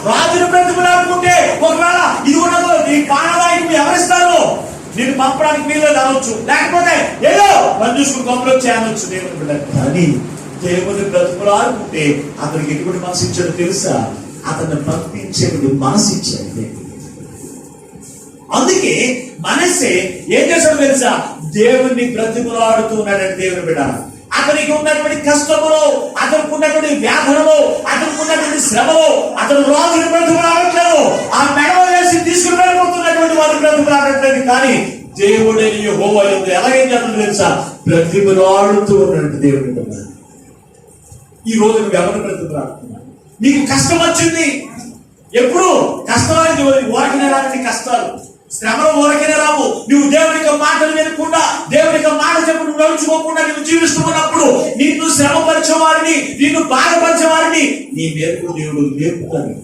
రాజును బ్రతిమలాడుకుంటే ఒకవేళ ఇది ఉన్నదో నీ ప్రాణవాయువు ఎవరిస్తారు? నేను పంపడానికి వీలు అనొచ్చు, లేకపోతే ఏదో పని చూసుకుని గొప్పలో చేయనొచ్చు దేవుని బిడ్డ. కానీ దేవుని బ్రతిమలాడుకుంటే అతనికి ఎటువంటి మనసు ఇచ్చాడో తెలుసా? అతన్ని పంపించేది మనసు ఇచ్చాడు దేవుడు. అందుకే మనసే ఏం చేశాడు తెలుసా? దేవుణ్ణి బ్రతిమలాడుతూ ఉన్నాడంటే దేవుని బిడ్డ. అతనికి ఉన్నటువంటి కష్టములో, అతనికి ఉన్నటువంటి వ్యాధులలో, అతనికి ఉన్నటువంటి శ్రమలో అతను రాజుని బ్రతిమలాడట్లేదు, ఆ మెడవ వేసి తీసుకుని వెళ్ళిపోతున్నటువంటి వారిని బ్రతిమలాడట్లేదు. కానీ దేవుడని యెహోవా ఎలాగేం చేస్తాడు తెలుసా? బ్రతిమలాడుతూ ఉన్నాడు దేవుని బిడ్డ. ఈ రోజు నువ్వు ఎవరిని బ్రతిమలాడుతున్నావు? నీకు కష్టం వచ్చింది. ఎప్పుడు కష్టమైంది? ఓరకనే రాని కష్టాలు, శ్రమలు ఓరకనే రావు. నువ్వు దేవుని యొక్క మాటలు వినకుండా, దేవుని యొక్క మాట చెప్పు నువ్వు నడుచుకోకుండా నువ్వు జీవిస్తున్నప్పుడు నిన్ను శ్రమపరిచే వారిని, నిన్ను బాధపరిచే వారిని నీ మేరకు దేవుడు లేపుతాడు.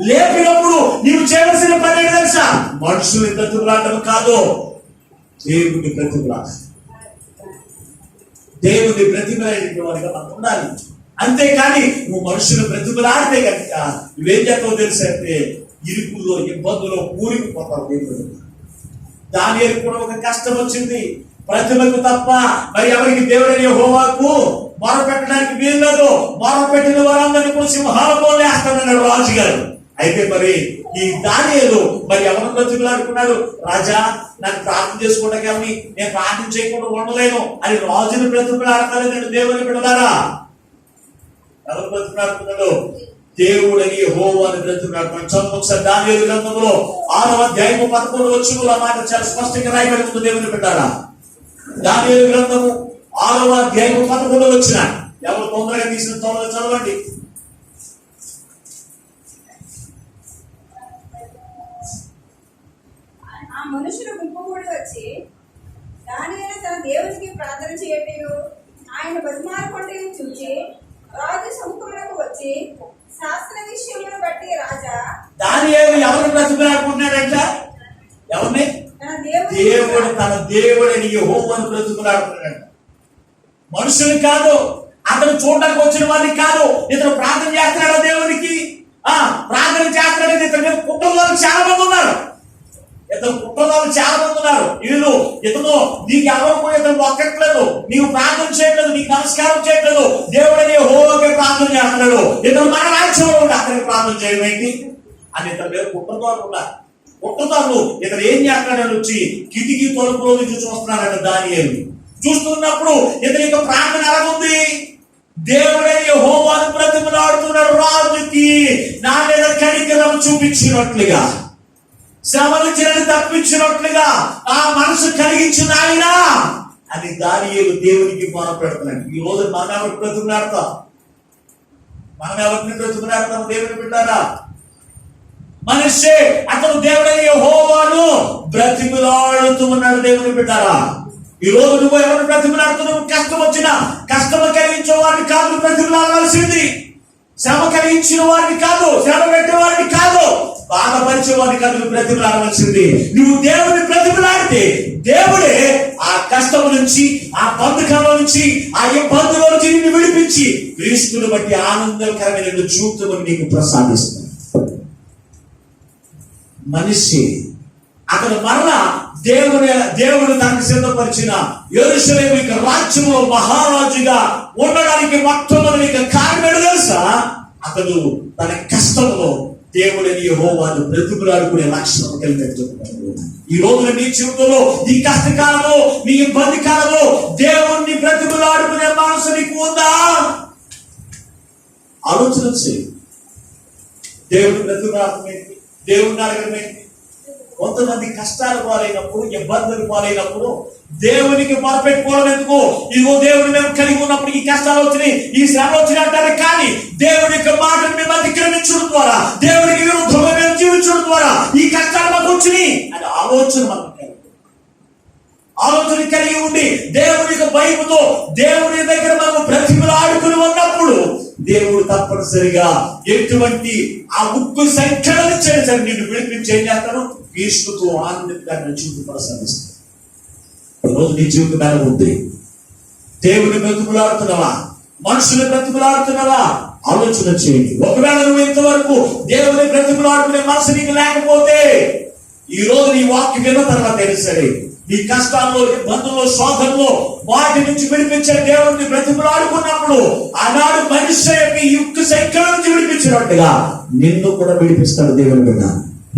లేపినప్పుడు నీవు చేయవలసిన పని ఏంటి తెలుసా? మనుషుల్ని బ్రతిమలాడటం కాదు, దేవుని బ్రతిమలాడ. దేవుని బ్రతిమలాడేటువంటి వారిగా మనం ఉండాలి. అంతేకాని నువ్వు మనుషులు బ్రతిమలాడితే కనుక నువ్వేం చేస్తావు తెలుసా? అంటే ఇరుకుల్లో, ఇబ్బందులో కూలిపోతావు. దానియేలు కూడా ఒక కష్టం వచ్చింది, ప్రతిమకు తప్ప మరి ఎవరికి దేవుడని యెహోవాకు మొరపెట్టడానికి వీల్లేదు. మొరపెట్టిన వారందరినీ కూడా సింహాలలో వేస్తానన్నాడు రాజుగారు. అయితే మరి ఈ దానియేలు మరి ఎవరు బ్రతిమలాడుకున్నాడు? రాజా, నాకు ప్రార్థన చేసుకోవడానికి ఏమని, నేను ప్రార్థన చేయకుండా ఉండలేను అని రాజుని బ్రతిమలాడతారు. దేవుని బిడ్డలారా, ఎవరు బ్రతిమలాడుతున్నాడు? దేవుడని యెహోవాను బ్రతిమలాడుతున్నాడు. ఒకసారి దానియేలు గ్రంథంలో 6వ అధ్యాయము 11వ వచనంలో మాట చాలా స్పష్టంగా రాయబడి ఉంది. దేవుని బిడ్డలారా, దానియేలు గ్రంథము 6వ అధ్యాయము 11వ వచనం ఎవరు తొందరగా తీసిన తొందరగా చదవండి. ఆ మనుషులు గుంపుకూడి వచ్చి దానియేలు తన దేవునికి ప్రార్థన చేయటయు ఆయన బతిమాలుకొంటయు చూచి రాజు సముఖమునకు వచ్చి శాస్త్ర విషయమును బట్టి రాజా. దానియేలు ఎవరు బ్రతిమలాడుకుంటున్నాడంట? ఎవరిని? దేవుడు, తన దేవుడని యెహోవాను బ్రతిమలాడుతున్నాడు. మనుషులు కాదు, అతను చూడడానికి వచ్చిన వారిని కాదు. ఇతను ప్రార్థన చేస్తున్నాడు దేవునికి. ప్రార్థన చేస్తున్నాడు. ఇతను కుటుంబాలు చాలా మంది ఉన్నారు. ఇతను కుటుంబాలు చాలా మంది ఉన్నారు. ఇతను నీకు ఎవరు కూడా ఇతను మొక్కట్లేదు, నీవు ప్రార్థన చేయట్లేదు, నీకు నమస్కారం చేయట్లేదు. దేవుడని యెహోవాకే ప్రార్థన చేస్తున్నాడు. ఇతను మన రాజ్యంలో ఉండి అతనికి ప్రార్థన చేయడం ఏంటి అని ఇతని మీద కుటుంబాలు ఉన్నారు. కుటుంబాలు ఇతను ఏం చేస్తున్నాడని వచ్చి కిటికీ తలుపులో నుంచి చూస్తున్నాడట దానియేలు. చూస్తున్నప్పుడు ఇతని యొక్క ప్రార్థన ఎలాగుంది? దేవుడే యెహోవాను బ్రతిమలాడుతున్నాడు. రాజుకి నా మీద కనికరం చూపించినట్లుగా, శ్రమల నుంచి తప్పించినట్లుగా ఆ మనసు కలిగించిన ఆయన అని దానియేలు దేవునికి మొరపెడుతున్నాడు. ఈ రోజు మనం ఎవరికి బ్రతిమలాడతాం? మనం ఎవరిని బ్రతిమలాడతాం? దేవుని బిడ్డారా, మనిషే అతను దేవుడని యెహోవాను బ్రతిమలాడుతూ ఉన్నాడు. దేవుని బిడ్డారా, ఈ రోజు నువ్వు ఎవరు బ్రతిమలాడుతున్నావు? కష్టం వచ్చినా కష్టం కలిగించే వారిని కాదు బ్రతిమలాడాల్సింది, శ్రమ కలిగించిన వారిని కాదు, శ్రమ పెట్టే వారిని కాదు, బాధపరిచే వారిని కాదు బ్రతిమలాడవలసింది. నువ్వు దేవుని బ్రతిమలాడితే దేవుడే ఆ కష్టం నుంచి, ఆ బంధకం నుంచి, ఆ ఇబ్బందుల నుంచి నిన్ను విడిపించి క్రీస్తుని బట్టి ఆనందకరమైన జీవితం నీకు ప్రసాదిస్తాడు. మనిషి అతను మరలా దేవుడు తనకు సిద్ధపరిచిన యెరూషలేము రాజ్యంలో మహారాజుగా ఉండడానికి మొట్టమొదటి కారణం తెలుసా? అతడు తన కష్టంలో దేవుడిని యెహోవాను బ్రతుకులాడుకునే లక్షణం కలిగినట్టు. ఈ రోజున నీ జీవితంలో, నీ కష్టకాలంలో, నీ ఇబ్బంది కాలంలో దేవుణ్ణి బ్రతుకులాడుకునే మనసు నీకు ఉందా? ఆలోచన చేయి. దేవుని బ్రతుకులాడటం ఏంటి? దేవుడిని అడగడం ఏంటి? కొంతమంది కష్టాలు పాలైనప్పుడు, ఇబ్బందులు పాలైనప్పుడు దేవునికి మొరపెట్టుకోవడం ఎందుకు? ఇదిగో దేవుడు మేము కలిగి ఉన్నప్పుడు ఈ కష్టాలు వచ్చినాయి, ఈ శ్రమలు వచ్చినాయి అంటారు. కానీ దేవుడి యొక్క మాటను మేము అతిక్రమించడం ద్వారా, దేవుడికి విరుద్ధంగా మేము జీవించడం ద్వారా ఈ కష్టాలు మాకు వచ్చినాయి అని ఆలోచన మనకు ఆలోచన కలిగి ఉండి దేవుడి యొక్క భయముతో దేవుడి దగ్గర మనం బ్రతికులు ఆడుకుని ఉన్నప్పుడు దేవుడు తప్పనిసరిగా ఎటువంటి ఆ ఉక్కు సంఖ్యలు ఇచ్చాడు సరే నిన్ను విడిపించి ఏం చేస్తాను? క్రీస్తుతో ఆనందంగా జీవితం కొనసాగిస్తాను. ఈరోజు నీ జీవితం ఎలా ఉంది? దేవుని బ్రతుకులాడుతున్నావా? మనుషులు బ్రతుకులాడుతున్నావా? ఆలోచన చేయండి. ఒకవేళ నువ్వు ఇంతవరకు దేవుని బ్రతుకులాడుకునే మనసు నీకు లేకపోతే ఈ రోజు నీ వాక్యం విన్న తర్వాత తెలుసరి నీ కష్టాల్లో, ఇబ్బందుల్లో, శోధనలో వాటి నుంచి విడిపించే దేవుడిని బ్రతుకులాడుకున్నప్పుడు ఆనాడు మనిషి యొక్క యుక్తి సంఖ్యల నుంచి విడిపించినట్టుగా నిన్ను కూడా విడిపిస్తాడు దేవుని బిడ్డ.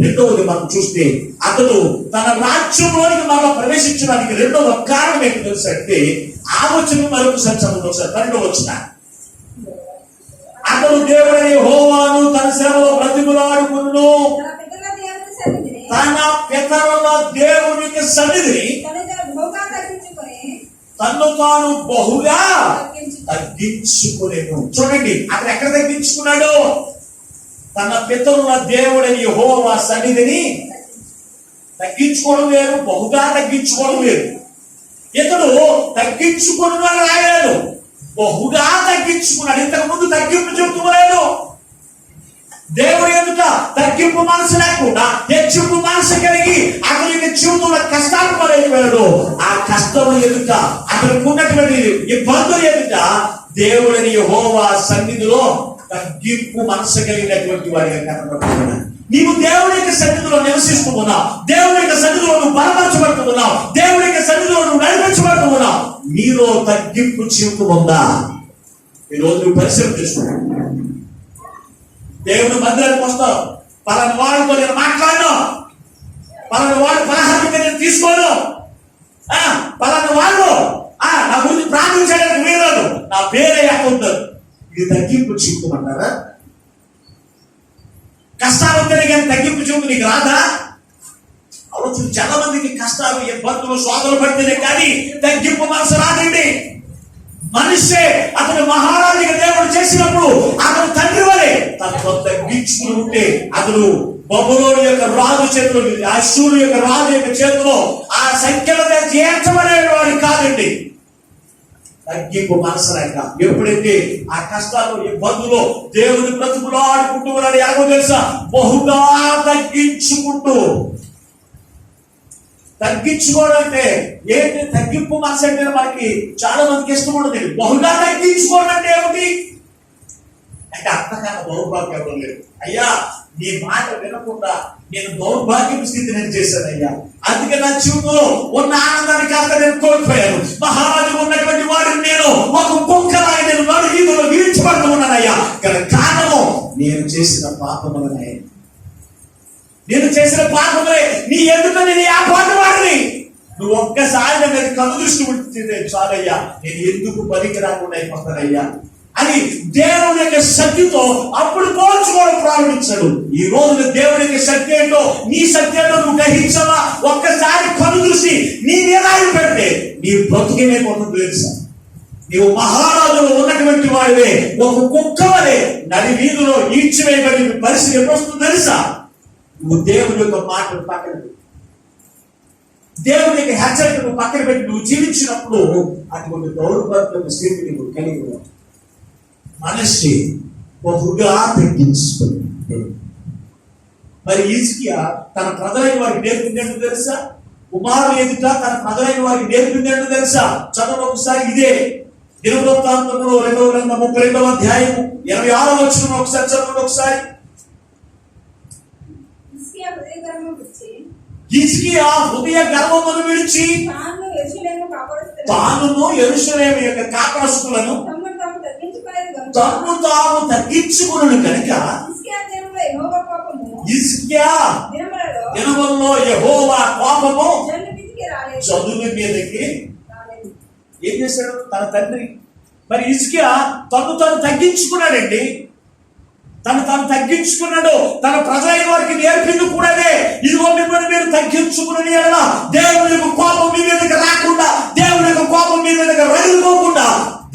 రెండవది మనం చూస్తే అతడు తన రాజ్యంలోనికి మనం ప్రవేశించడానికి రెండవ కారణం ఏంటి తెలుసు అంటే ఆలోచన మరొకసారి చదువు. ఒకసారి 12వ వచనం. అతడు దేవుడైన యెహోవాను తన శ్రమలో బ్రతికులాడుకును, తన పితరుల దేవునికి సన్నిధిని తను తాను బహుగా తగ్గించుకునేను. చూడండి అతను ఎక్కడ తగ్గించుకున్నాడు? తన పితరుల దేవుడని యెహోవా సన్నిధిని తగ్గించుకోవడం వేరు, బహుగా తగ్గించుకోవడం వేరు. ఇతడు తగ్గించుకుని రాయలేదు, బహుగా తగ్గించుకున్నాడు. ఇంతకు ముందు తగ్గింపు చెబుతున్నాడు. దేవుడు ఎదుట తగ్గింపు మనసు లేకుండా హెచ్చింపు మనసు కలిగి అతని యొక్క జీవితంలో కష్టాలు పడైపోయాడు. ఆ కష్టం ఎదుట, అతనికి ఉన్నటువంటి ఇబ్బందులు ఎదుట దేవుడిని యెహోవా సన్నిధిలో తగ్గింపు మనసు కలిగినటువంటి వాడిగా కనబడుతున్నాడు. నీవు దేవుడి యొక్క సన్నిధిలో నివసిస్తూ ఉన్నావు, దేవుడి యొక్క సన్నిధిలో నువ్వు బలపరచబడుతూ ఉన్నావు, దేవుడి యొక్క సన్నిధిలో నువ్వు నడిపించబడుతూ ఉన్నావు. నీలో తగ్గింపు జీవితం ఉందా? ఈరోజు నువ్వు పరిశీలన చేసుకున్నావు. దేవుడు మందిరానికి వస్తావు, పలానా వాడితో నేను మాట్లాడను, పలానా వాడు పలహారంగా నేను తీసుకోను, పలానా వాళ్ళు నా గురించి ప్రార్థన చేయడానికి వీరదు, నా పేరే అక్కడ. ఇది తగ్గింపు జీవితం అంటారా? కష్టాలు ఉంటేనే కానీ తగ్గింపు జీవితం నీకు రాదా? ఆలోచన. చాలా మందికి కష్టాలు, ఇబ్బందులు, శోధనలు పడితేనే కానీ తగ్గింపు మనసు రాదండి. మనిషే అతను మహారాజుగా దేవుడు చేసినప్పుడు అతను తండ్రి వలె తనకు తగ్గించుకుని ఉంటే అతను బబులోను యొక్క రాజు చేతిలో, అష్షూరు యొక్క రాజు యొక్క చేతిలో ఆ సంఖ్యలో చేర్చబడేవాడు కాదండి. తగ్గింపు మనసు లేక ఎప్పుడైతే ఆ కష్టాలు, ఇబ్బందులు దేవుని బ్రతుకులో ఆడుకుంటూ ఉన్నాడు ఎలాగో తెలుసా? బహుగా తగ్గించుకుంటూ. తగ్గించుకోవడం అంటే ఏంటి? తగ్గింపు మనసు అంటే మనకి చాలా మందికి ఇష్టం ఉండదు. బహుగా తగ్గించుకోవడం అంటే ఏమిటి అంటే అంతకన్నా దౌర్భాగ్యం ఎవరు లేదు. అయ్యా నీ మాట వినకుండా నేను దౌర్భాగ్యం స్థితి నేను చేశాను అయ్యా, అందుకే నా జీవితంలో ఉన్న ఆనందాన్ని కాస్త నేను కోల్పోయాను. మహారాజు ఉన్నటువంటి వాడిని నేను ఒక కుక్కలాగా నేను నడు వీధిలో వీడ్చిపడుతూ ఉన్నానయ్యా. కారణము నేను చేసిన పాపములనే, నేను చేసిన పాపములే. నీ ఎదుట నేను ఆ పాపవాడిని. నువ్వు ఒక్కసారి నా మీద కను దృష్టి ఉంచితే చాలయ్యా, నేను ఎందుకు పనికి రాకుండా అయిపోతానయ్యా అని దేవుని యొక్క శక్తితో అప్పుడు పోల్చుకోవడం ప్రారంభించాడు. ఈ రోజు దేవుని యొక్క శక్తి ఏంటో, నీ శక్తి ఏంటో నువ్వు గ్రహించవా? ఒక్కసారి కను దృష్టి నీ మీద పెడితే నీ బ్రతుకేనే పోతుంది తెలుసా? నీవు మహారాజులో ఉన్నటువంటి వాడివే ఒక కుక్క వలె నడి వీధిలో ఈడ్చివేయబడి పరిస్థితి ఎప్పుడు వస్తుంది తెలుసా? నువ్వు దేవుని యొక్క మాటలు పక్కన పెట్టి, దేవుని యొక్క హెచ్చరికను పక్కన పెట్టి నువ్వు జీవించినప్పుడు అటువంటి దౌర్భాగ్యమైన స్థితి నువ్వు కలిగి ఉన్నావు. మనిషి బహుగా తగ్గించుకుంది. మరి హిజ్కియా తన ప్రజలైన వారికి నేర్పిందేంటో తెలుసా? కుమారుడు ఎదుట తన ప్రజలైన వారికి నేర్పిందేంటో తెలుసా? చదవండి ఒకసారి. ఇదే దినవృత్తాంతములో 2వ గ్రంథం 32వ అధ్యాయము 26వ వచనం ఒకసారి చదవండి. ఒకసారి హిజ్కియా హృదయ గర్వమును విడిచి తాను యెరూషలేము కాపాడుతున్నాడు. తానును యెరూషలేము యొక్క కాపరస్తులను తమను తాము తగ్గించుకునేది కనుక తన్ను తాము తగ్గించుకును కనుక హిజ్కియా దినములో యెహోవా కోపము హిజ్కియా దినములలో దినముల్లో యెహోవా కోపము జనుల మీదికి రాలేదు. చదువు మీదకి రాలేదు. ఏం చేశాడు తన తండ్రి? మరి హిజ్కియా తను తగ్గించుకున్నాడండి. తను తగ్గించుకున్నాడు. తన ప్రజలైన వారికి నేర్పింది కూడా అదే. ఇదిగో మిమ్మల్ని మీరు తగ్గించుకుని ఎడల దేవుని యొక్క కోపం మీ మీదకి రాకుండా, దేవుని యొక్క కోపం మీ మీదకి రగిలిపోకుండా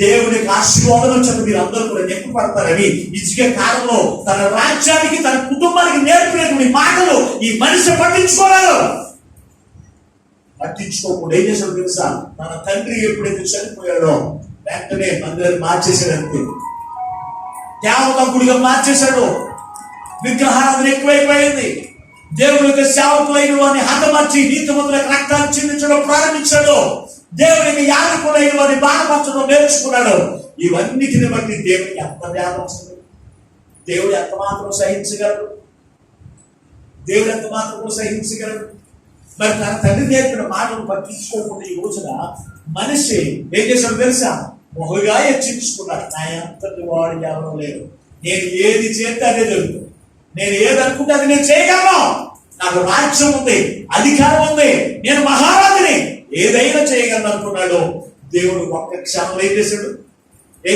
దేవుని యొక్క ఆశీర్వాదం వచ్చి మీరు అందరూ కూడా నెప్పబడతారని హిజ్కియా కాలంలో తన రాజ్యానికి, తన కుటుంబానికి నేర్పినటువంటి మాటలు ఈ మనిషి పట్టించుకోకుండా ఏం చేశాడు తెలుసా? తన తండ్రి ఎప్పుడైతే చనిపోయాడో వెంటనే మందిరాన్ని మార్చేశాడంతే. దేవతకుడిగా మార్చేశాడు. విగ్రహారాధన ఎక్కువైపోయింది. దేవుని యొక్క సేవకులైన వారిని హతమార్చి నీతిమంతులకు రక్తాన్ని చిందించడం ప్రారంభించాడు. దేవుని యొక్క యాజకులైన వారిని బాధపరచడం నేర్చుకున్నాడు. ఇవన్నిటిని బట్టి దేవునికి ఎంత వేదం వస్తుంది. దేవుడు ఎంత మాత్రం సహించగలడు? దేవుడు ఎంత మాత్రం సహించగలడు? మరి తన తండ్రి నేర్పిన మాటలు పట్టించుకోకుండా ఈ రోజున మనిషి ఏం చేశాడు తెలుసా? మొహగా హెచ్చించుకున్నాడు. నా అంతటి వాడు ఎవరో లేరు. నేను ఏది చేస్తే అదే జరుగుతుంది. నేను ఏది అనుకుంటే అది నేను చేయగలను. నాకు రాజ్యం ఉంది, అధికారం ఉంది, నేను మహారాజుని, ఏదైనా చేయగలను అనుకున్నాడు. దేవుడు ఒక్క క్షణంలో ఏం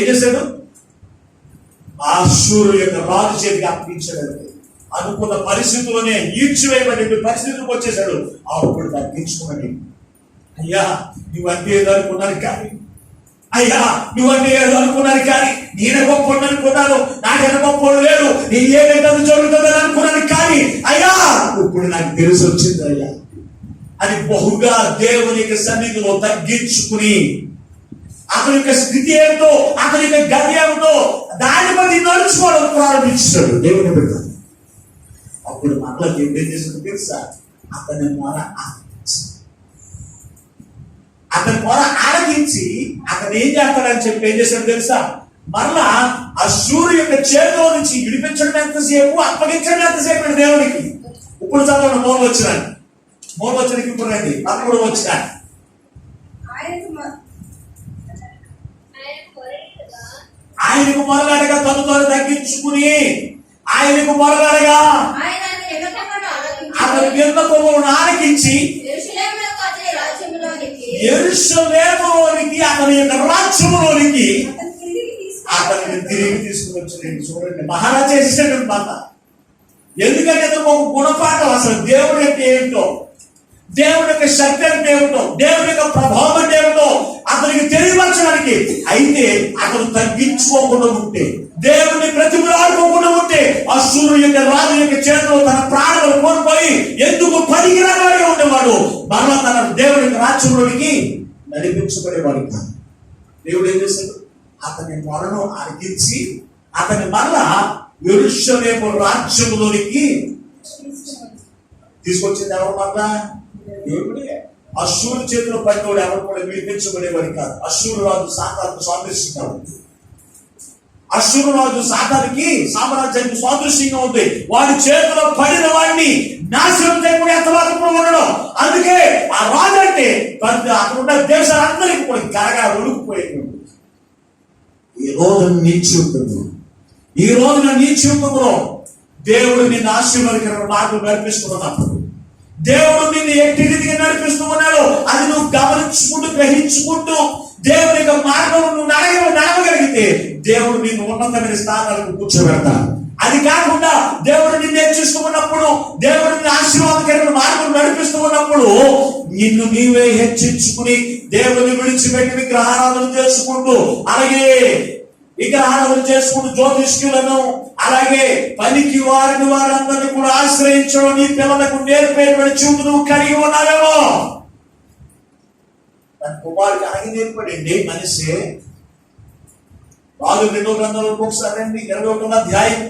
చేశాడు? అష్షూరు యొక్క రాజు చేతికి అప్పగించాడు. అనుకున్న పరిస్థితుల్లోనే ఈడ్చివేయబడి పరిస్థితులకు వచ్చేసాడు. అప్పుడు తగ్గించుకున్నాడు. అయ్యా నువ్వంటే ఏదో అనుకున్నాను కానీ, అయ్యా నువ్వంటే ఏదో అనుకున్నాను కానీ, నేను గొప్ప అనుకున్నాను, నాకైనా గొప్ప లేదు, నీ ఏదైతే జరుగుతుందని అనుకున్నాను కానీ, అయ్యా ఇప్పుడు నాకు తెలిసి వచ్చింది అయ్యా అని బహుగా దేవుని యొక్క సన్నిధిలో తగ్గించుకుని అతని యొక్క స్థితి ఏమిటో, అతని యొక్క గతి ఏమిటో దాని బట్టి నడుచుకోవడం ప్రారంభించాడు దేవుని బిడ్డ. అప్పుడు మరలా దేవుడు ఏం చేస్తాడు తెలుసా? అతని మొర ఆలకించి అతను ఏం చేస్తాడని చెప్పి ఏం చేశాడు తెలుసా? మరలా అష్షూరు యొక్క చేతిలో నుంచి విడిపించడం ఎంతసేపు, అప్పగించడం ఎంతసేపు దేవునికి. ఇప్పుడు చదవండి మూల వచ్చినానికి ఇప్పుడు రండి. అప్పుడు వచ్చిన ఆయనకు మొరగాడగా తను తగ్గించుకుని ఆయనకు మొరగాడగా అతని విన్నపములను ఆలకించి యెరూషలేములోనికి అతని యొక్క రాజ్యములోనికి అతన్ని తిరిగి తీసుకుని వచ్చాడు. చూడండి, మహారాజా చేసేసాడు మాట. ఎందుకంటే అతను ఒక గుణపాఠం. అసలు దేవుడు అంటే ఏమిటో, దేవుడి యొక్క శక్తి అంటే ఏమిటో, దేవుడి యొక్క ప్రభావం అంటే ఏమిటో అతనికి తెలియపరచడానికి. అయితే అతను తగ్గించుకోకుండా ఉంటే, దేవుడిని ప్రతిమలాడుకోకుండా ఉంటే అష్షూరు యొక్క రాజు యొక్క చేతిలో తన ప్రాణాలను కోల్పోయి ఎందుకు పనికిరానివాడిగా ఉండేవాడు. మరలా తన దేవుడి యొక్క రాజ్యంలోనికి నడిపించబడేవాడు కాదు. దేవుడు ఏం చేశాడు? అతని మొరను ఆలకించి అతని మరలా యెరూషలేము రాజ్యంలోనికి తీసుకొచ్చింది ఎవరు? మరలా దేవుడే. అష్షూరు చేతిలో పడినోడు ఎవరు కూడా విడిపించబడేవాడు కాదు. అష్షూరు రాజు సాతానుకు సాదృశ్యంగా ఉంది. అష్షూరు రాజు సాతానికి సామ్రాజ్యానికి సాదృశ్యంగా ఉంది. వాడి చేతిలో పడిన వాడిని నాశనం చేయకుండా ఎంతవరకు కూడా ఉండడం. అందుకే ఆ రాజు అంటే అక్కడ ఉన్న దేశాలందరికీ కూడా గరగా ఒడిగిపోయేది. ఈ రోజున నీచి ఉంటుందో దేవుడు నిన్ను ఆశీర్వాదకరమైన మాటలు నడిపిస్తున్నప్పుడు, దేవుడు నిన్ను ఎట్టి రీతిగా నడిపిస్తూ ఉన్నాడు అది నువ్వు గమనించుకుంటూ గ్రహించుకుంటూ దేవుని యొక్క మార్గం నువ్వు నడవగలిగితే దేవుడు నిన్ను ఉన్నతమైన స్థానాలకు కూర్చోబెడతాడు. అది కాకుండా దేవుడు నిన్ను హెచ్చిస్తూ ఉన్నప్పుడు, దేవుడు నిన్ను ఆశీర్వాదకరమైన మార్గం నడిపిస్తూ ఉన్నప్పుడు నిన్ను నీవే హెచ్చించుకుని దేవుని విడిచిపెట్టి విగ్రహారాధన చేసుకుంటూ, అలాగే విగ్రహారాధన చేసుకుంటూ జ్యోతిష్కులను, అలాగే పనికి వారందరినీ కూడా ఆశ్రయించడం నీ పిల్లలకు నేర్పేటువంటి చూపు నువ్వు కలిగి ఉన్నావేమో. తన కుమారుడికి అలాగే నేర్పడండి మనిషి. రాజు 2వ గ్రంథంలోకి ఒకసారి అండి, 21వ అధ్యాయం.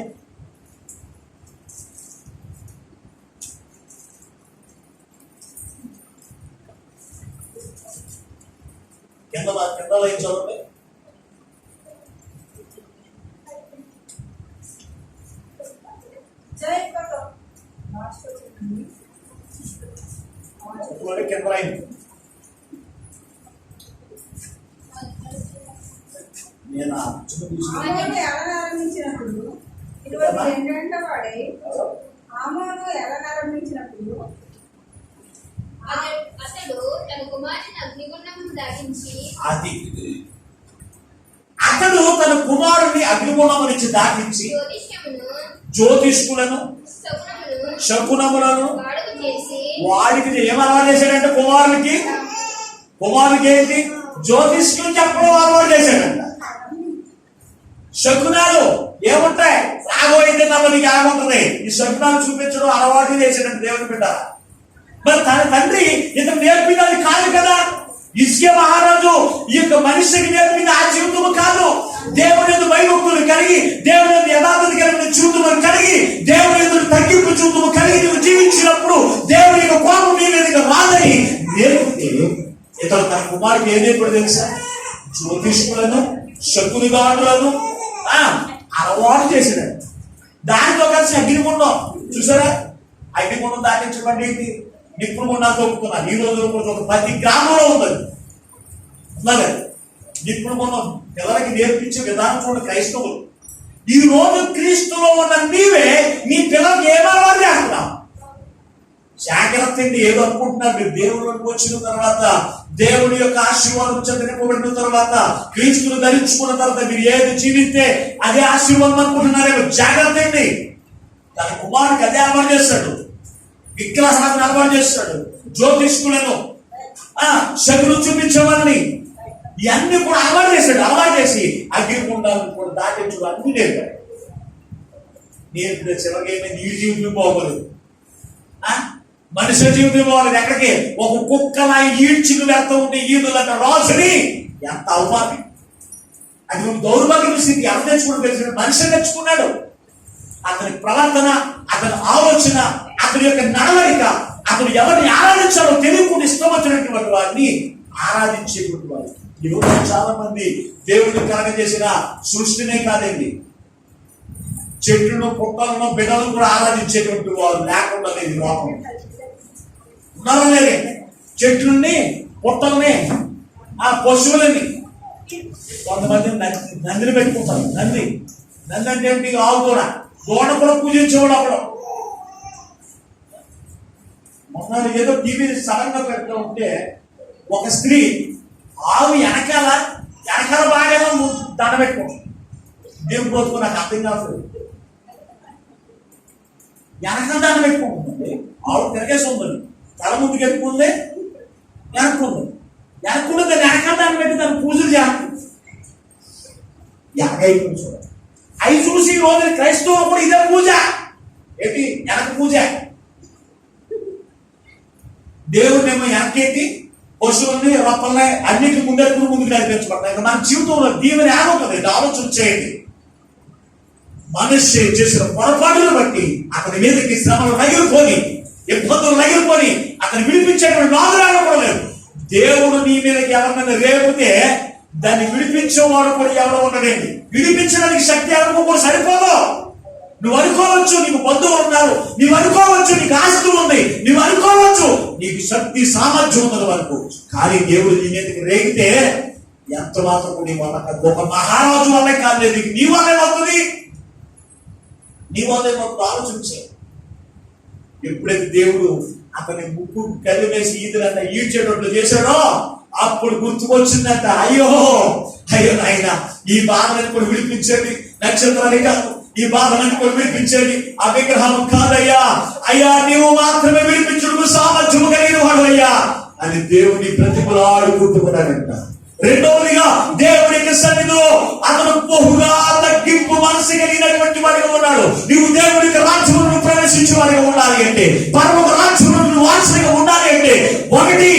కింద ఏం చదవండి. కింద రాయింది. నేను ఆ పుస్తకం తీసుకుని ఆమోను ఎలనారంభించినప్పుడు 22 వాడై ఆమోను ఎలనారంభించినప్పుడు అతడు తన కుమారుని అగ్నిగుండమును దాటించి అతడు తన కుమారుని అగ్నిగుండమునిచ్చి దాటించి జ్యోతిష్కులను శకునములను వాడికి ఏమలవాటు చేశాడంటే కుమారునికి ఏంటి జ్యోతిష్కులు చెప్పడం అలవాటు చేశాడంట. శకునాలు ఏముంటాయి, రాబోయేది నమ్మనికి ఏముంటుంది, ఈ శకునాలు చూపించడం అలవాటు చేశాడంట దేవుని బిడ్డ. మరి తన తండ్రి ఇతను నేర్పినది కాదు కదా. ఇస్కే మహారాజు ఈ యొక్క మనిషికి నేర్పిన ఆ జీవితము కాదు. దేవుని ఎదురు భయభక్తులు కలిగి, దేవుని ఎదురు యథార్థత కలిగిన జీవితము కలిగి, దేవుని ఎదురు తగ్గింపు జీవితము కలిగి నువ్వు జీవించినప్పుడు దేవుని యొక్క కోపం నీ మీదకి రాదని నేర్పితే ఇతను తన కుమారుడికి ఏం నేర్పడు తెలుసా? జ్యోతిష్కులను శకునిగాడులను అలవాటు చేసినాడు. దానితో కలిసి అగ్నిగుండం చూసారా, అగ్నిగుండం దాటించబడి నిప్పులు గుండా తొక్కుతున్నారు. ఈ రోజులో ప్రతి గ్రామంలో ఉన్నది నిప్పులు గుండం పిల్లలకి నేర్పించే విధానం చూడండి. క్రైస్తవులు ఈ రోజు క్రీస్తులో ఉన్న నీవే నీ పిల్లలకి ఏమలవాటు చేస్తున్నావు? జాగ్రత్త అండి. ఏదో అనుకుంటున్నారు మీరు. దేవుడిలోకి వచ్చిన తర్వాత, దేవుడి యొక్క ఆశీర్వాదం చెందినబడిన తర్వాత, క్రీస్తును ధరించుకున్న తర్వాత మీరు ఏది జీవిస్తే అదే ఆశీర్వాదం అనుకుంటున్నారేమో. జాగ్రత్త అండి. తన కుమారుడికి అదే అలవాటు చేస్తాడు, విగ్రహాలను అలవాటు చేస్తాడు, జ్యోతిష్కులను శకులు చూపించేవాళ్ళని ఇవన్నీ కూడా అలవాటు చేశాడు. అలవాటు చేసి అగ్నిగుండాలను కూడా దాటించు అన్ని నేర్పాడు. నేర్పిన చివరికి ఏమైంది, ఈ జీవితం బాగోలేదు, మనుషుల జీవితం బాగోలేదు. ఎక్కడికి ఒక కుక్కలా ఈడ్చికి వెళ్తూ ఉంటే ఈదులంట రాజుని ఎంత అవమానం. అది దౌర్భాగ్యం స్థితి ఎవరు తెచ్చుకుని తెలిసిన మనిషి తెచ్చుకున్నాడు. అతని ప్రవర్తన, అతని ఆలోచన, అతని యొక్క నడవడిక, అతను ఎవరిని ఆరాధించాలో తెలియకుండా ఇష్టం వచ్చినటువంటి వారిని ఆరాధించేటువంటి వారు. ఈరోజు చాలా మంది దేవుడిని కలగజేసిన సృష్టినే కాదండి, చెట్లను పుట్టలను బిడ్డలను కూడా ఆరాధించేటువంటి వారు లేకుండా లేదు లోకం. ఉన్నారా లేదే? చెట్లని పుట్టల్ని పశువులని కొంతమంది నందిని పెట్టుకుంటారు. నంది అంటే ఏంటి? ఆవు కూడా కూడా పూజించేవాడు. అప్పుడు మొన్న ఏదో టీవీ సడన్ గా పెడుతూ ఉంటే ఒక స్త్రీ ఆవు వెనకాల బాగా దండ పెట్టుకుంటుంది. దేవుడు పోతుకు నాకు అర్థం కాదు. వెనకాల దండ పెట్టుకుంటుంది. ఆవు తిరగేసి ఉంటుంది, తల ముందుకు ఎత్తుకుంది, వెనక్కుంది, దాన్ని వెనకాల దండ పెట్టి దాన్ని పూజలు చేస్తుంది. ఎనకైపోయింది చూడండి. అవి చూసి ఈ రోజు క్రైస్తవులు కూడా ఇదే పూజ. ఏంటి? వెనక పూజ. దేవుడినేమో వెనకేటి, పశువుల్ని రొప్పల్ని అన్నింటి ముందెట్టుకుని ముందుకు నడిపించబడతాయి. మన జీవితంలో దీవెన ఏమవుతుంది? ఆలోచన చేయండి. మనిషి చేసిన పొరపాటును బట్టి అతని మీదకి శ్రమలు నగిలిపోని, ఇబ్బందులు నగిలిపోని అతను విడిపించేటువంటి నాదురాలు కూడా లేదు. దేవుడు నీ మీదకి ఎవరినైనా రేపితే దాన్ని విడిపించేవాడు కూడా ఎవరో ఉండడండి. విడిపించడానికి శక్తి ఎవరికో కూడా సరిపోదు. నువ్వు అనుకోవచ్చు నీకు బంధువులు ఉన్నారు, నువ్వు అనుకోవచ్చు నీకు ఆస్తి ఉంది, నువ్వు అనుకోవచ్చు నీకు శక్తి సామర్థ్యం ఉన్నది వరకు. కానీ దేవుడు నీ మీదకి రేగితే ఎంత మాత్రం నీ వల్ల ఒక మహారాజు వల్లే కాలేదు, నీ వల్లే అవుతుంది. నీ వల్లే అవుతుంది. ఆలోచించే. ఎప్పుడైతే దేవుడు అతని ముక్కు కళ్ళు వేసి ఈదులంట ఈడ్చేటట్లు చేశాడో అప్పుడు గుర్తుకొచ్చిందంట, అయ్యో నాయన, ఈ బాధలను కూడా విడిపించేది నక్షత్రాలు కాదు, ఈ బాధలను కూడా విడిపించేది ఆ విగ్రహం కాదయ్యా. అయ్యా నీవు మాత్రమే విడిపించుటకు సామర్థ్యము కలిగిన వాడు అయ్యా అని దేవుని ప్రతిఫలాడు గుర్తుకున్నాడంట. రెండవదిగా దేవునికి సన్నిధిలో అతను బహుగా తగ్గింపు మనసు కలిగినటువంటి వాడిగా ఉన్నాడు. నీవు దేవునికి రాజ్యమును ప్రవేశించే వాడిగా ఉండాలి అంటే, పరమ రాజ్యమును వారసుగా ఉండాలి అంటే, ఒకటి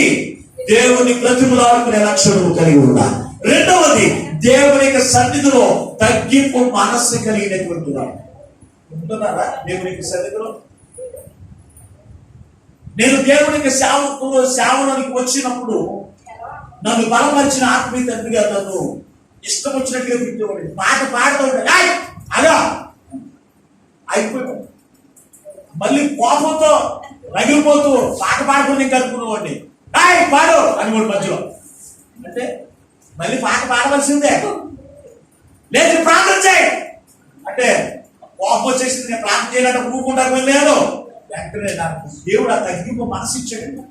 దేవుని ప్రతిఫలాడుకునే లక్షణము కలిగి ఉండాలి. రెండవది దేవునికి సన్నిధిలో తగ్గింపు మనస్సు కలిగినటువంటి వాడు. ఉంటున్నారా దేవునికి సన్నిధిలో? నేను దేవునికి సేవలోనికి వచ్చినప్పుడు నన్ను బలపరిచిన ఆత్మీయ తండ్రిగా నన్ను ఇష్టం వచ్చినట్టుగా తిట్టేవాడు. పాట పాడుతూ ఉంటాడు, అలా అయిపోయాడు. మళ్ళీ కోపంతో రగిలిపోతూ పాట పాడుకుని కలుపుకునేవాడిని. పాడు అని కూడా మధ్యలో అంటే మళ్ళీ పాట పాడవలసిందే. లేదు ప్రార్థన చేయి అంటే కోపం వచ్చేసింది, నేను ప్రార్థన చేయాలంటే ఊరుకుంటా లేదు. వెంటనే నాకు దేవుడు ఆ తగ్గింపు మనసు ఇచ్చాడు.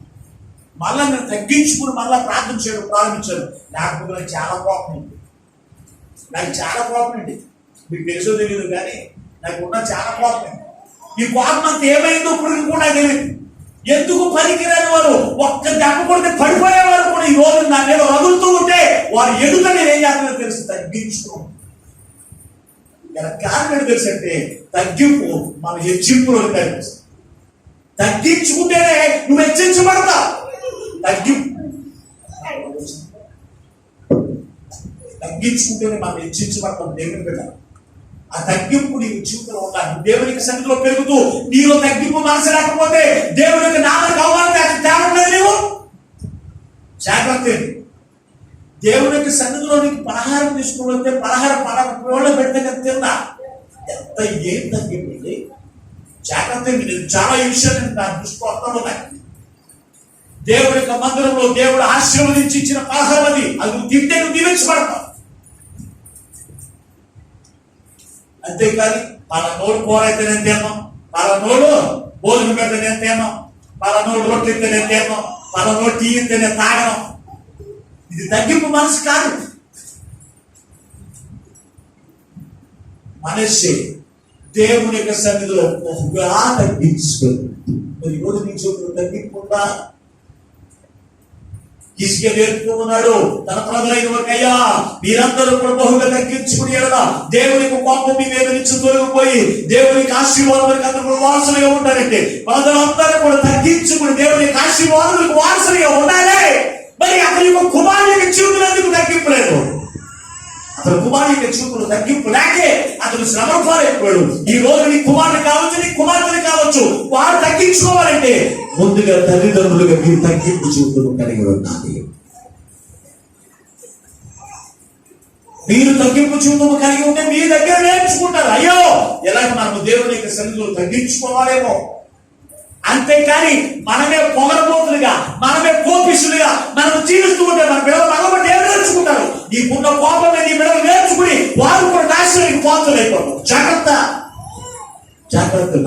మళ్ళా నేను తగ్గించుకుని మళ్ళా ప్రార్థన చేయడం ప్రారంభించాను. లేకపోతే నాకు చాలా కోపం ఉంది. మీకు తెలుసో తెలియదు కానీ నాకు ఉన్న చాలా కోపం. ఈ కోపం అంతా ఏమైందో ఇప్పుడు కూడా తెలియదు. ఎందుకు పనికిరాని వారు ఒక్క దెబ్బ కొడితే పడిపోయేవారు కూడా ఈ రోజు నా మీద రగులుతూ ఉంటే వారు ఎదుట నేను ఏం చేస్తానో తెలుసు, తగ్గించుకోండి. కారణం తెలుసు అంటే తగ్గింపు మన హెచ్చింపులో కనిపిస్తుంది. తగ్గించుకుంటేనే నువ్వు హెచ్చించబడతావు. తగ్గించుకుంటేనే మనం హెచ్చించబడతాం దేవుని బిడ్డ. ఆ తగ్గింపు నీకు జీవితంలో ఉండాలి. దేవునికి సన్నిధిలో పెరుగుతూ నీలో తగ్గింపు మనసు లేకపోతే దేవునికి నామకు అవమానం తేవట్లేదు. నీవు జాగ్రత్త. దేవునికి సన్నిధిలో నీకు పలహారం తీసుకుని పలహారం పడవ పెడితే తిన్నా ఎంత ఏం తగ్గింపు. జాగ్రత్త. నేను చాలా ఈ విషయాలు నా దృష్టిలో వస్తాను. దేవుడి యొక్క మందిరంలో దేవుడు ఆశీర్వదించి ఇచ్చిన పలహారం అది నువ్వు తింటే నువ్వు దీవించబడతావు. అంతేకాని పలానోడు కూరైతే నేను తిన్నాం, పలానోడు భోజనం పెడితే నేను తిన్నాం, పలానోడు రొట్టె ఇస్తే నేను తిన్నాం, పలానోడు టీ ఇస్తే నేను తాగడం. ఇది తగ్గింపు మనసు కాదు. మనస్సే దేవుని యొక్క సన్నిధిలో బహుగా తగ్గించుకుంది. మరి రోజు నీ చూపులు తగ్గింపుందా? హిజ్కియా నేర్చుకున్నాడు తన ప్రజలైన వారికయ్యా మీరందరూ కూడా బహుగా తగ్గించుకుని దేవునికి కోపం మీ మీద నుంచి తొలగిపోయి దేవునికి ఆశీర్వాదం అందరూ వారసులుగా ఉంటారంటే ప్రజలందరూ కూడా తగ్గించుకుని దేవునికి ఆశీర్వాదాలకు వారసులుగా ఉండాలి. మరి అతని యొక్క కుమారునికి చూపులు ఎందుకు తగ్గింపలేదు? అతని కుమారునికి చూపులు తగ్గింపు లేకే అతను శ్రమ పాలైపోయాడు. ఈ రోజు నీ కుమారుడు కావచ్చు, నీ కుమార్తెని కావచ్చు, వారు తగ్గించుకోవాలంటే ముందుగా తల్లిదండ్రులుగా మీరు తగ్గింపు చూపులు కలిగి ఉండాలి. మీరు తగ్గింపు చూపులు కలిగి ఉంటే మీ దగ్గర నేర్చుకుంటారు. అయ్యో ఎలాగ మనము దేవుని యొక్క సన్నిధిలో తగ్గించుకోవాలేమో. అంతేకాని మనమే పొగరబోతులుగా, మనమే కోపిస్తులుగా మనం జీవిస్తూ ఉంటే మన పిల్లలు మనబట్టి ఏం నేర్చుకుంటారు? నీకున్న కోపమే నీ పిల్లలు నేర్చుకుని వారు కూడా నాశనానికి పాత్రలైపోతారు. జాగ్రత్త.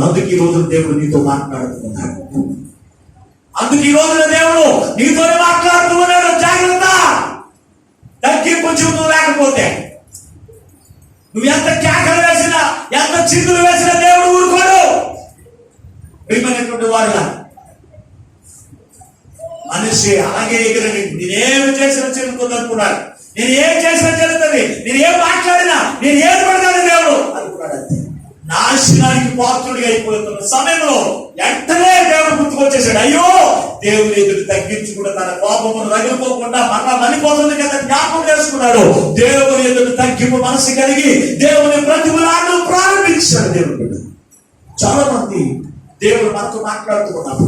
అందుకు ఈ రోజున దేవుడు నీతో మాట్లాడుతున్నాడు. జాగ్రత్త. తగ్గింపు జీవితం లేకపోతే నువ్వు ఎంత కేకలు వేసినా, ఎంత చిందులు వేసినా దేవుడు ఊరుకోడు. ప్రియమైనటువంటి వారుగా మనిషి అలాగే ఎగిరని నేనేమి చేసినా చెల్లుతుందనుకున్నాడు. నేను ఏం చేసినా చెల్లుతుంది, నేను ఏం మాట్లాడినా, నేను ఏం పడతాను దేవుడు అనుకున్నాడు. అంతే. నాశనానికి పాత్రుడిగా అయిపోతున్న సమయంలో వెంటనే దేవుడు గుర్తుకొచ్చేసాడు. అయ్యో దేవుని ఎదురు తగ్గించుకుంటూ తన కోపమును రగిలిపోకుండా మరలా మనిపోతుంది కదా జ్ఞాపకం చేసుకున్నాడు. దేవుని ఎదురు తగ్గింపు మనసు కలిగి దేవుని ప్రతిమలాడు ప్రారంభించాడు. దేవుడు చాలా మంది దేవుడు మనతో మాట్లాడుతూ ఉన్నాడు.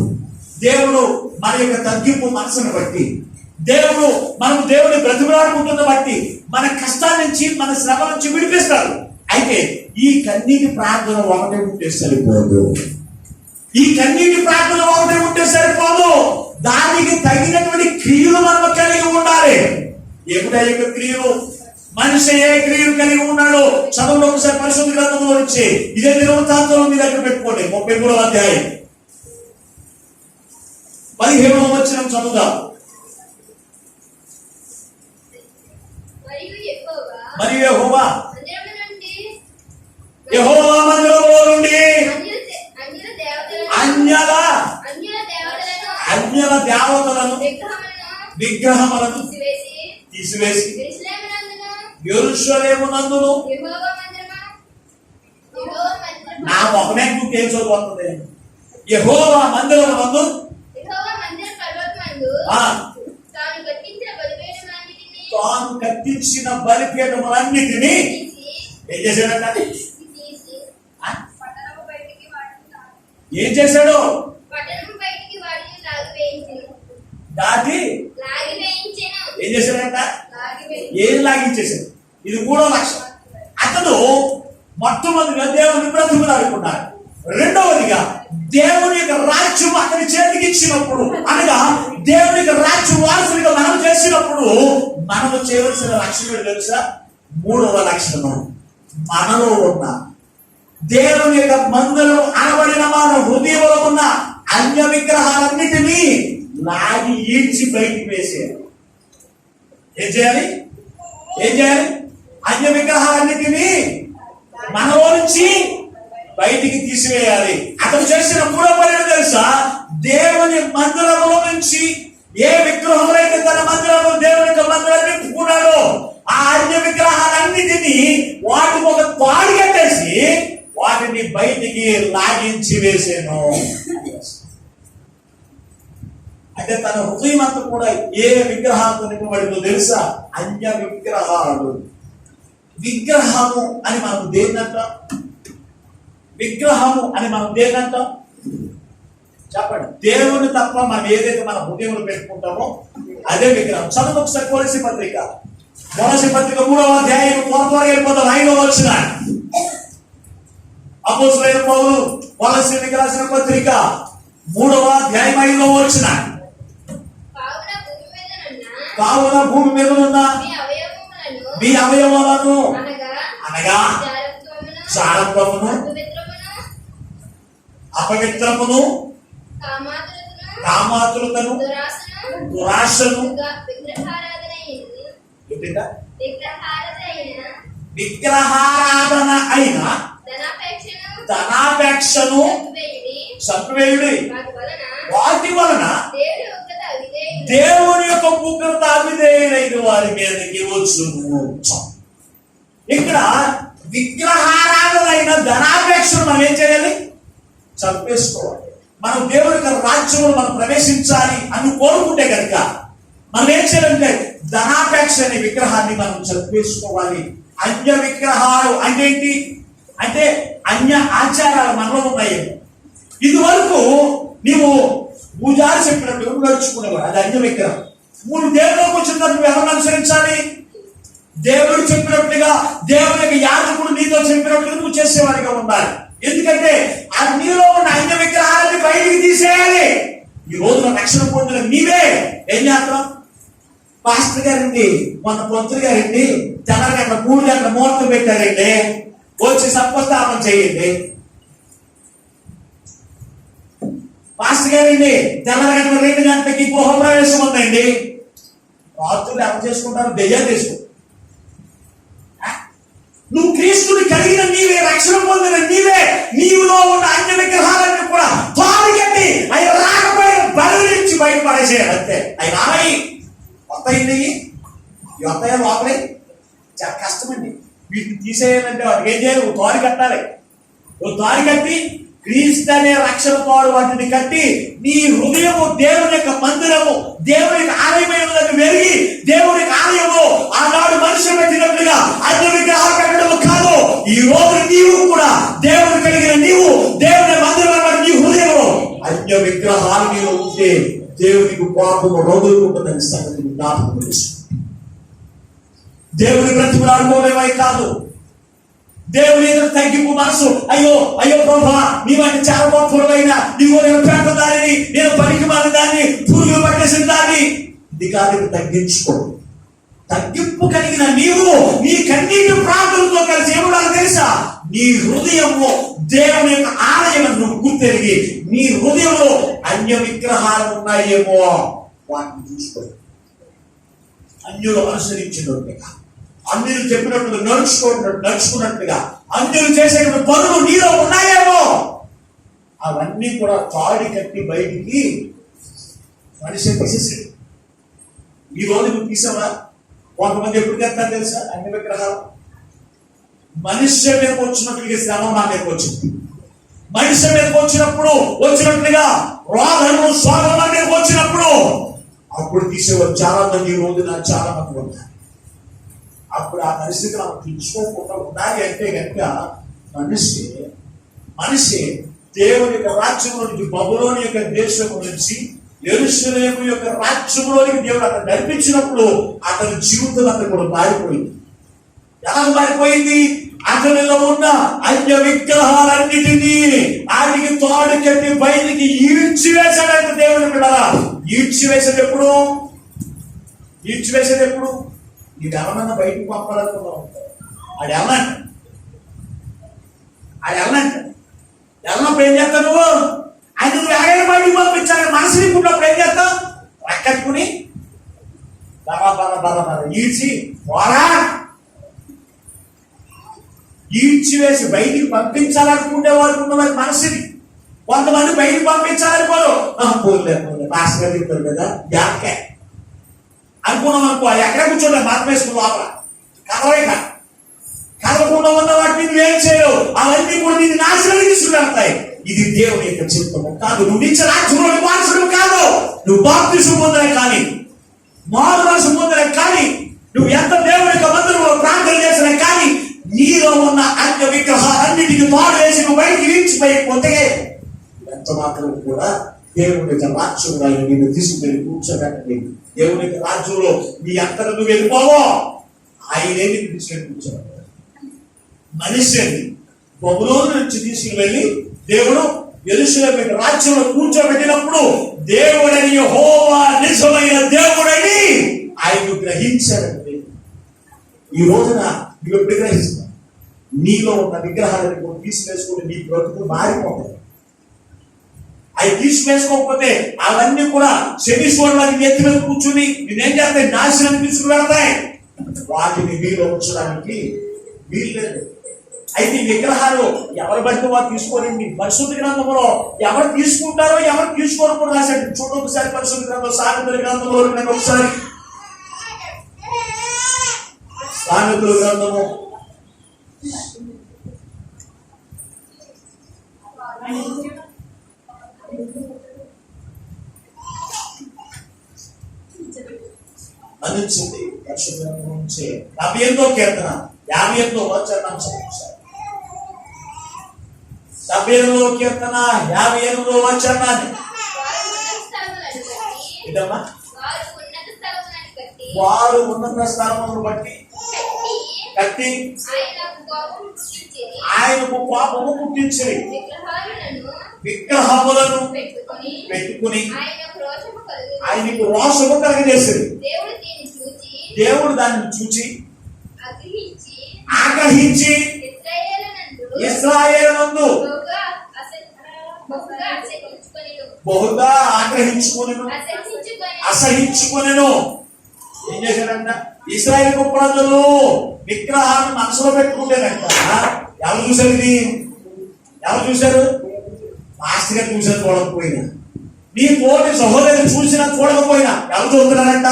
దేవుడు మన యొక్క తగ్గింపు మనసును బట్టి, మనం దేవుని బ్రతిమలాడుకుంటున్న బట్టి మన కష్టాల నుంచి, మన శ్రమ నుంచి విడిపిస్తాడు. అయితే ఈ కన్నీటి ప్రార్థన ఒకటే ఉంటే సరిపోదు. దానికి తగినటువంటి క్రియలు మనం కలిగి ఉండాలి. ఏమిటా యొక్క క్రియలు? మనిషి ఏ క్రియలు కలిగి ఉన్నాడో చదువులో ఒకసారి పరిశుద్ధ గ్రంథంలో వచ్చి ఇదే దినవృత్తాంతంలో మీ దగ్గర పెట్టుకోండి. 33వ అధ్యాయం 17వ వచనం చదువుదాం. మరియు యెహోవా మందిరములో నుండి అన్యుల దేవతలను విగ్రహములను తీసివేసి యెరూషలేమునందును నా మొహమే ఏం చదువుతుంది? యెహోవా మందిరమునందు తాను కట్టించిన బలిపీఠములన్నిటినీ ఏం చేశాడంట? ఏం చేశాడు? దాటి ఏం చేశాడంట? ఏం లాగించేశాడు? ఇది 3వ లక్షణం. అతడు మొట్టమొదటిగా దేవుని బ్రతుకులాడుకున్నాడు. రెండవదిగా దేవుని యొక్క రాజ్యం అతని చేతికి ఇచ్చినప్పుడు, అనగా దేవుని యొక్క రాజ్యం వారసునిగా మనం చేసినప్పుడు మనము చేయవలసిన లక్షణం ఏంటో తెలుసా? మూడవ లక్షణం, మనలో ఉన్న దేవుని యొక్క మందిరం అనబడిన మన హృదయంలో ఉన్న అన్య విగ్రహాలన్నిటినీ లాగి ఈడ్చి బయటికి వేసేయాలి. ఏం చేయాలి? అన్య విగ్రహాలన్నిటినీ మనలో నుంచి బయటికి తీసివేయాలి. అతను చేసిన మూడో పని తెలుసా? దేవుని మందిరంలో నుంచి ఏ విగ్రహం అయితే తన మందిరంలో దేవుని యొక్క మందిరాన్ని నింపుకున్నాడో ఆ అన్య విగ్రహాలన్నిటినీ వాటికి ఒక తాడు కట్టేసి వాటిని బయటికి లాగించి వేసాను. అంటే తన హృదయం అంతా కూడా ఏ విగ్రహాలతో నింపబడిందో తెలుసా? అన్య విగ్రహాలు. విగ్రహము అని మనం దేన్నంటాం? విగ్రహము అని మనం దేన్నంటాం? చెప్పండి. దేవుని తప్ప మనం ఏదైతే మన హృదయంలో పెట్టుకుంటామో అదే విగ్రహం. చదువు ఒకసారి కొలసి పత్రిక 3వ అధ్యాయం త్వరగా వెళ్ళిపోతాం. 5వ వచనం అపోస్తలుడైన పౌలు కొలస్సీయులకు రాసిన పత్రిక 3వ అధ్యాయం 5వ వచనం. కావున భూమి మీద ఉన్న మీ అవయవాలను అనగా సారత్వమును, అపవిత్రమును, కామాతురతను, దురాశను, విగ్రహారాధన అయిన ధనాపేక్షను చంపివేయుడి. వాటి వలన దేవుని యొక్క ఉగ్రత అవిధేయులైన వారి మీదకి వచ్చును. ఇక్కడ విగ్రహారాధన ధనాపేక్షను మనం ఏం చేయాలి? చంపేసుకోవాలి. మనం దేవుని యొక్క రాజ్యంలో మనం ప్రవేశించాలి అని కోరుకుంటే కనుక మనం ఏం చేయాలంటే ధనాపేక్ష అనే విగ్రహాన్ని మనం చంపేసుకోవాలి. అన్య విగ్రహాలు అంటే ఏంటి? అంటే అన్య ఆచారాలు మనలో ఉన్నాయి. ఇది వరకు నీవు పూజారి చెప్పినట్టు నడుచుకునేవాడు, అది అన్య విగ్రహం. మూడు దేవుళ్ళకి వచ్చిన నువ్వు ఎవరిని అనుసరించాలి? దేవుడు చెప్పినట్టుగా, దేవుని యొక్క యాజకుడు నీతో చెప్పినట్టుగా నువ్వు చేసేవాడిగా ఉండాలి. ఎందుకంటే ఆ నీలో ఉన్న అన్య విగ్రహాలని బయటికి తీసేయాలి. ఈ రోజున రక్షణ పొందిన నీవే ఏం చేస్తాం? పాస్టర్ గారండి, మన పొంతులు గారండి, తెల్లగంట 3 గంటల ముహూర్తం పెట్టారండి, వచ్చి సంస్థాపన చేయండి. పాస్టర్ గారండి, తెల్లగంట 2 గంటలకి గృహప్రవేశం ఉందండి, రాత్రులు ఎవరు చేసుకుంటారు? దెయ్యాలు చేసుకుంటారు. నువ్వు క్రీస్తుని కలిగిన నీవే, రక్షణ పొందిన నీవే, నీవులో ఉన్న అన్య విగ్రహాలన్నీ కూడా తాడు కట్టి అవి రాకపోయి బలి నుంచి బయటపడేసేయాలి. అంతే. అవి రాయి వస్తాయండి, వస్తాయా లోపలే? చాలా కష్టమండి వీటిని తీసేయాలంటే. వాటికి ఏం చేయాలి? ఓ తాడు కట్టాలి. ఓ తాడు కట్టి క్రీస్తు అనే రక్షణ తాడు వాటిని కట్టి నీ హృదయము దేవుని యొక్క మందిరము, దేవుని యొక్క ఆలయమైనదని మెరిగి, దేవుని యొక్క ఆలయము ఆనాడు మనుషులు పెట్టినట్లుగా అన్య విగ్రహాలు పెట్టడం కాదు. ఈ రోజు నీవు కూడా దేవుని కలిగిన నీవు దేవుని మందిరం అన్నమాట. నీ హృదయంలో అన్య విగ్రహాలు నీలో ఉంటే దేవునికి కోపము రోజుకుంటుందని సంగతి జ్ఞాపకం తెలుసు. దేవుని బ్రతిమలాడుకోవడమే కాదు, దేవుని ఎదురు తగ్గింపు మనసు. అయ్యో అయ్యో ప్రభా, నీవంటే చాలా గొప్పడైనా నీవు నేను పెట్టదాన్ని, నేను పనికి మారిన దాన్ని, పురుగులు పట్టేసిన దాన్ని, ఇది కాదు. తగ్గించుకో. తగ్గింపు కలిగిన నీవు నీ కన్నీటి ప్రార్థనతో కలిసి ఏమన్నా తెలుసా? నీ హృదయంలో దేవుని యొక్క ఆలయం నువ్వు గుర్తెరిగి నీ హృదయంలో అన్య విగ్రహాలు ఉన్నాయేమో వాటిని చూసుకో. అన్యులు అనుసరించినట్టుగా, అన్యులు చెప్పినట్టుగా నడుచుకున్నట్టుగా, అన్యులు చేసేటువంటి పనులు నీలో ఉన్నాయేమో అవన్నీ కూడా తాడి కట్టి బయటికి మనిషి తీసేసాడు. ఈ రోజు నువ్వు తీసావా? కొంతమంది ఎప్పుడు తెస్తారు తెలుసా? అన్ని విగ్రహాలు మనుష్య మీదకి వచ్చినట్లుగా శ్రమ మా మీదకి వచ్చింది. మనుష్య మీదకి వచ్చినట్లుగా రోగము శోధన మా మీదకి వచ్చినప్పుడు అప్పుడు తీసేవారు చాలా మంది. ఈ రోజున చాలా మంది ఉన్నారు. అప్పుడు ఆ పరిస్థితి మనం తీసుకోకుండా ఉండాలి అంటే కనుక మనిషి దేవుని యొక్క రాజ్యంలో నుంచి, బబులోని యొక్క దేశం నుంచి యెరూషలేము యొక్క రాజ్యంలోనికి దేవుడు అతను నడిపించినప్పుడు అతని జీవితం అంతా కూడా మారిపోయింది. ఎలా మారిపోయింది? అతనిలో ఉన్న అన్య విగ్రహాలన్నిటినీ వాటికి తాడు కట్టి బయటికి ఈడ్చివేశాడంటే దేవుని బిడ్డరా. ఈడ్చివేసేది ఎప్పుడు? ఈడ్చివేసేది ఎప్పుడు? నీకు ఎవరన్నా బయటకు పంపాలనుకున్నావు, అది వెళ్ళండి, అది వెళ్ళండి. వెళ్ళినప్పుడు ఏం చేస్తావు నువ్వు? ఆయన నువ్వు ఎగైనా బయటకు పంపించాలని మనసు నీకున్నప్పుడు ఏం చేస్తావు? రెక్కట్టుకుని ఈడ్చి పోరా, ఈడ్చివేసి బయటికి పంపించాలనుకునే వారికి ఉన్న వారి మనసుని. కొంతమంది బయటికి పంపించాలనుకోరు, పోలేదు మాస్టర్ గారు చెప్తారు కదా యాకే అనుకున్నాం అనుకో, ఎక్కడ కూర్చోలే మాట వేసుకుని లోపల కదలేక కదలకుండా ఉన్న వాటిని నువ్వేం చేయవు. అవన్నీ కూడా నీకు నాశనం తీసుకువెళ్తాయి. ఇది దేవుని యొక్క చిత్తము కాదు. నువ్వు నిత్య రాజ్యంలో వారసుడు కాదు. నువ్వు బాప్తిసం పొందలే కానీ, మారు మనసు పొందలే కానీ, నువ్వు ఎంత దేవుని యొక్క మందిరంలో ప్రార్థన చేసినా కానీ, నీలో ఉన్న అన్య విగ్రహాలన్నిటికీ తాడు వేసి నువ్వు బయటికి ఈడ్చిపోయిపోతే ఎంత మాత్రం కూడా దేవుని యొక్క రాజ్యంలో నేను తీసుకుని కూర్చోబెట్టలేదు. దేవుని యొక్క రాజ్యంలో నీ అంతరం నువ్వు వెళ్ళిపోవో, ఆయనేది తీసుకెళ్ళి కూర్చోబెట్టాడు. మనిషిని బబులోను నుంచి తీసుకువెళ్ళి దేవుడు యెరూషలేము రాజ్యంలో కూర్చోబెట్టినప్పుడు దేవుడని యెహోవా నిజమైన దేవుడని ఆయన గ్రహించాడండి. ఈ రోజున నువ్వు ఎప్పుడు గ్రహిస్తావు? నీలో ఉన్న విగ్రహాలను తీసివేసుకుని నీ బ్రతుకు మారిపోతాయి. అవి తీసివేసుకోకపోతే అవన్నీ కూడా శనీశ్వరులకి ఎత్తి మీద కూర్చుని నేనేం చేస్తాయి? నాశనం తీసుకువెళ్తాయి. వాటిని నీలో ఉంచడానికి వీల్లేదు. అయితే ఈ విగ్రహాలు ఎవరు బట్టి వారు తీసుకోరండి. పరిశుద్ధ గ్రంథంలో ఎవరు తీసుకుంటారో ఎవరు తీసుకోరు కూడా రాశాడు. చూడండి ఒకసారి పరిశుద్ధ గ్రంథం సామెతల గ్రంథంలో ఒకసారి సామెతల గ్రంథము 58వ కీర్తన 58వ వచనం చదువుతారు. 58వ కీర్తన 58వ వచనాన్ని ఇదమ్మా వారు ఉన్నత స్థలములను బట్టి కట్టి ఆయనకు కోపము పుట్టించి విగ్రహములను పెట్టుకుని ఆయనకు రోషము కలగజేసింది. దేవుడు దాన్ని చూచి ఆగ్రహించి ఇశ్రాయేలునందు బహుగా ఆగ్రహించుకొనెను, అసహించుకొనెను. ఏం చేశాడంట? ఇశ్రాయేలు ప్రజలు విగ్రహాన్ని మనసులో పెట్టుకుంటేనంట ఎవరు చూశారు? ఇది ఎవరు చూశారు? మాస్టర్ గారు చూసారు చూడకపోయినా, నీ తోటి సహోదరులు చూసినా చూడకపోయినా ఎవరు చూస్తున్నారంట?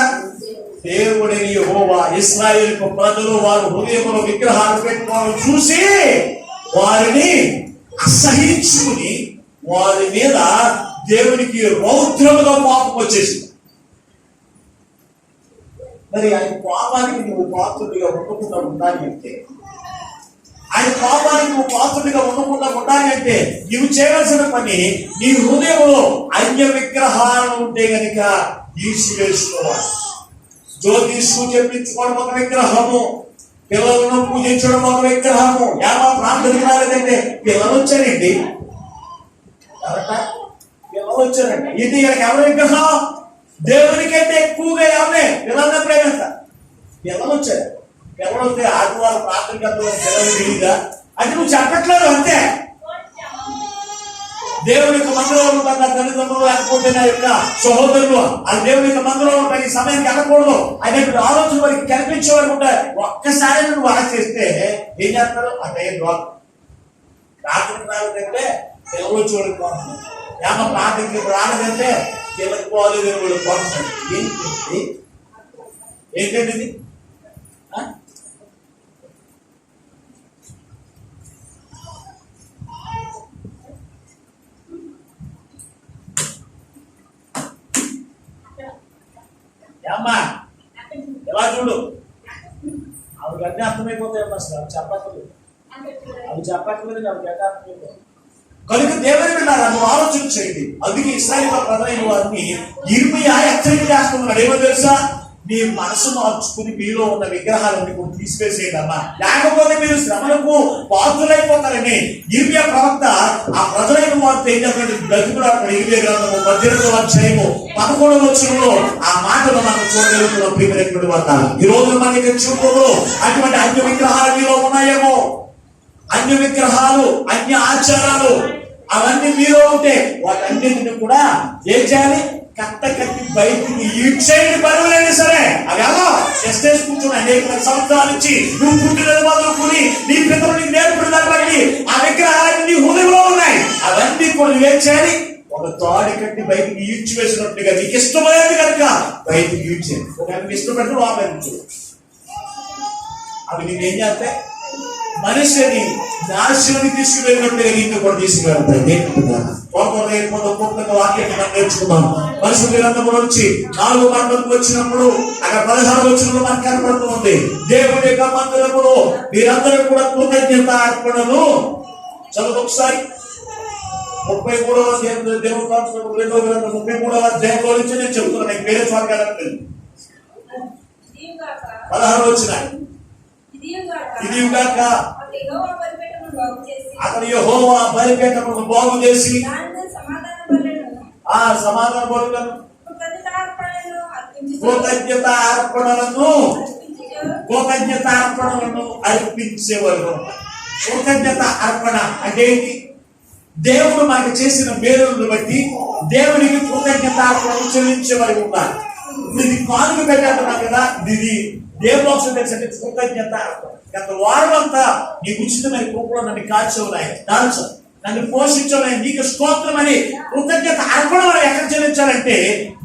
దేవుడని యెహోవా ఇశ్రాయేలు ప్రజలు వారు హృదయంలో విగ్రహాలు పెట్టుకోవడం చూసి వారిని అసహించుకుని వారి మీద దేవునికి రౌద్రముగా కోపం వచ్చేసింది. మరి ఆయన కోపానికి నువ్వు పాత్రుడిగా ఉండకుండా ఉండాలి అంటే, ఆయన కోపానికి నువ్వు పాత్రుడిగా ఉండకుండా ఉండాలి అంటే నువ్వు చేయవలసిన పని నీ హృదయంలో అన్య విగ్రహాలు ఉంటే గనుక తీసివేసుకోవాలి. జ్యోతిష్కు చెప్పించుకోవడం ఒక విగ్రహము, పిల్లలను పూజించడం ఒక విగ్రహము. యావా ప్రాంతానికి రాలేదంటే పిల్లలు వచ్చారండి, పిల్లలు వచ్చారండి. ఇది ఎవరి విగ్రహం? దేవునికైతే ఎక్కువగా ఎవరే పిల్లల్ని ప్రేమిస్తారు. పిల్లలు వచ్చారు. పిల్లలు వస్తే ఆదివారం ప్రార్థన పిల్లలు తెలియదా అంటే నువ్వు చెప్పట్లేదు అంతే. దేవుని యొక్క మందిరంలో ఉంటారు నా తల్లిదండ్రులు, లేకపోతే నా యొక్క సహోదరులు, అది దేవుని యొక్క మందిరంలో ఉంటాయి. ఈ సమయానికి వెళ్ళకూడదు అనేటువంటి ఆలోచన వారికి కనిపించేవారు ఉంటాయి. ఒక్కసారి నువ్వు వాడ చేస్తే ఏం చేస్తారు? అంటే ప్రార్థనకు రాలేదంటే పిల్లలు చూడకు పోతున్నాడు. ఏమో ప్రార్థనకి రాలేదంటే పిల్లకి పోలేదు కూడా పోతున్నాడు. ఏంటండి ఇది? అమ్మా ఎలా చూడు, అవి గడ్డి అర్థమైపోతాయి. అసలు అవి చెప్పట్లేదు, అవి చెప్పట్లేదు, అవి గడ్డి అర్థమైపోతాయి. కనుక దేవుని విన్నారు నువ్వు ఆలోచన చేయండి. అందుకే ఇశ్రాయేలు ప్రజలైన వారిని ఇర్మియా హెచ్చరిక చేస్తున్నాడు. ఏమో తెలుసా? నీ మనసు మార్చుకుని మీలో ఉన్న విగ్రహాలన్నీ కూడా తీసివేసేయడమ్మా, లేకపోతే మీరు శ్రమలకు పాత్రులైపోతారని ఇర్మియా ప్రవక్త ఆ ప్రజలైన వారితో ఏం చేస్తాడు? బ్రతుకుడు అక్కడ ఇర్మియా గ్రంథము 18వ అధ్యాయము 11వ వచనంలో ఆ మాటలు మనం చూడగలుగుతున్నాం. ప్రియమైనటువంటి వార్త, ఈ రోజు మనకి చూపులో అటువంటి అన్య విగ్రహాలు మీలో ఉన్నాయేమో, అన్య విగ్రహాలు, అన్య ఆచారాలు అవన్నీ మీలో ఉంటే వాటన్నిటిని కూడా ఏం చేయాలి? కట్టి బయటికి ఈడ్చేయండి. పరువులైనా సరే అవి ఎలా ఎస్టేజ్ కూర్చొని అనేక సంవత్సరాల నుంచి నువ్వు పుట్టిన మొదలుకొని నీ పితరులు నీకు నేర్పిన దాన్ని బట్టి ఆ విగ్రహాలన్నీ హృదయంలో ఉన్నాయి. అవన్నీ కూడా ఏం చేయాలి? ఒక తాడి కట్టి బయటికి ఈడ్చి వేసినట్టుగా నీకు ఇష్టమైనది కనుక బయటికి ఈడ్చేయండి. ఒక ఇష్టపడిన వాపించు. అవి నేనేం చేస్తే మనిషిని నాశనాన్ని తీసుకువెళ్ళినట్టుగా నిన్ను కూడా తీసుకువెళ్తాయి. వాక్యం నేర్చుకుందాం. పరిశుద్ధ గ్రంథంలో నుంచి 4 మండలకు వచ్చినప్పుడు అక్కడ 16 వచనంలో మనకు కనపడుతూ ఉంది. దేవుడి యొక్క మందిరములో మీరందరూ కూడా కృతజ్ఞత అర్పణలు చదువు ఒకసారి. 33వ అధ్యాయం దేవుడు 33వ అధ్యాయంలో నుంచి నేను చెప్తున్నాను. నేను వేరే చోట కదండి 16 వచ్చిన ఇదిగాక అతను యెహోవా బలిపీఠమును బాగు చేసి ఆ సమాధాన బలులను కృతజ్ఞత అర్పణలను అర్పించేవారు. కృతజ్ఞత అర్పణ అంటే ఏంటి? దేవుడు మనకు చేసిన మేలులను బట్టి దేవుడికి కృతజ్ఞత అర్పణలు చెల్లించేవారు ఉన్నారు. ఇది కానుక పెట్టాడున్నాం కదా, ఇది దేవుడు తెలిసంటే కృతజ్ఞత అర్పణ. గత వారమంతా నీ ఉచితమైన కృపలో నన్ను కాల్చవున్నాయి, నన్ను పోషించవున్నాయి, నీకు స్తోత్రం అని కృతజ్ఞత అర్పణ మనం ఎక్కడ చెల్లించాలంటే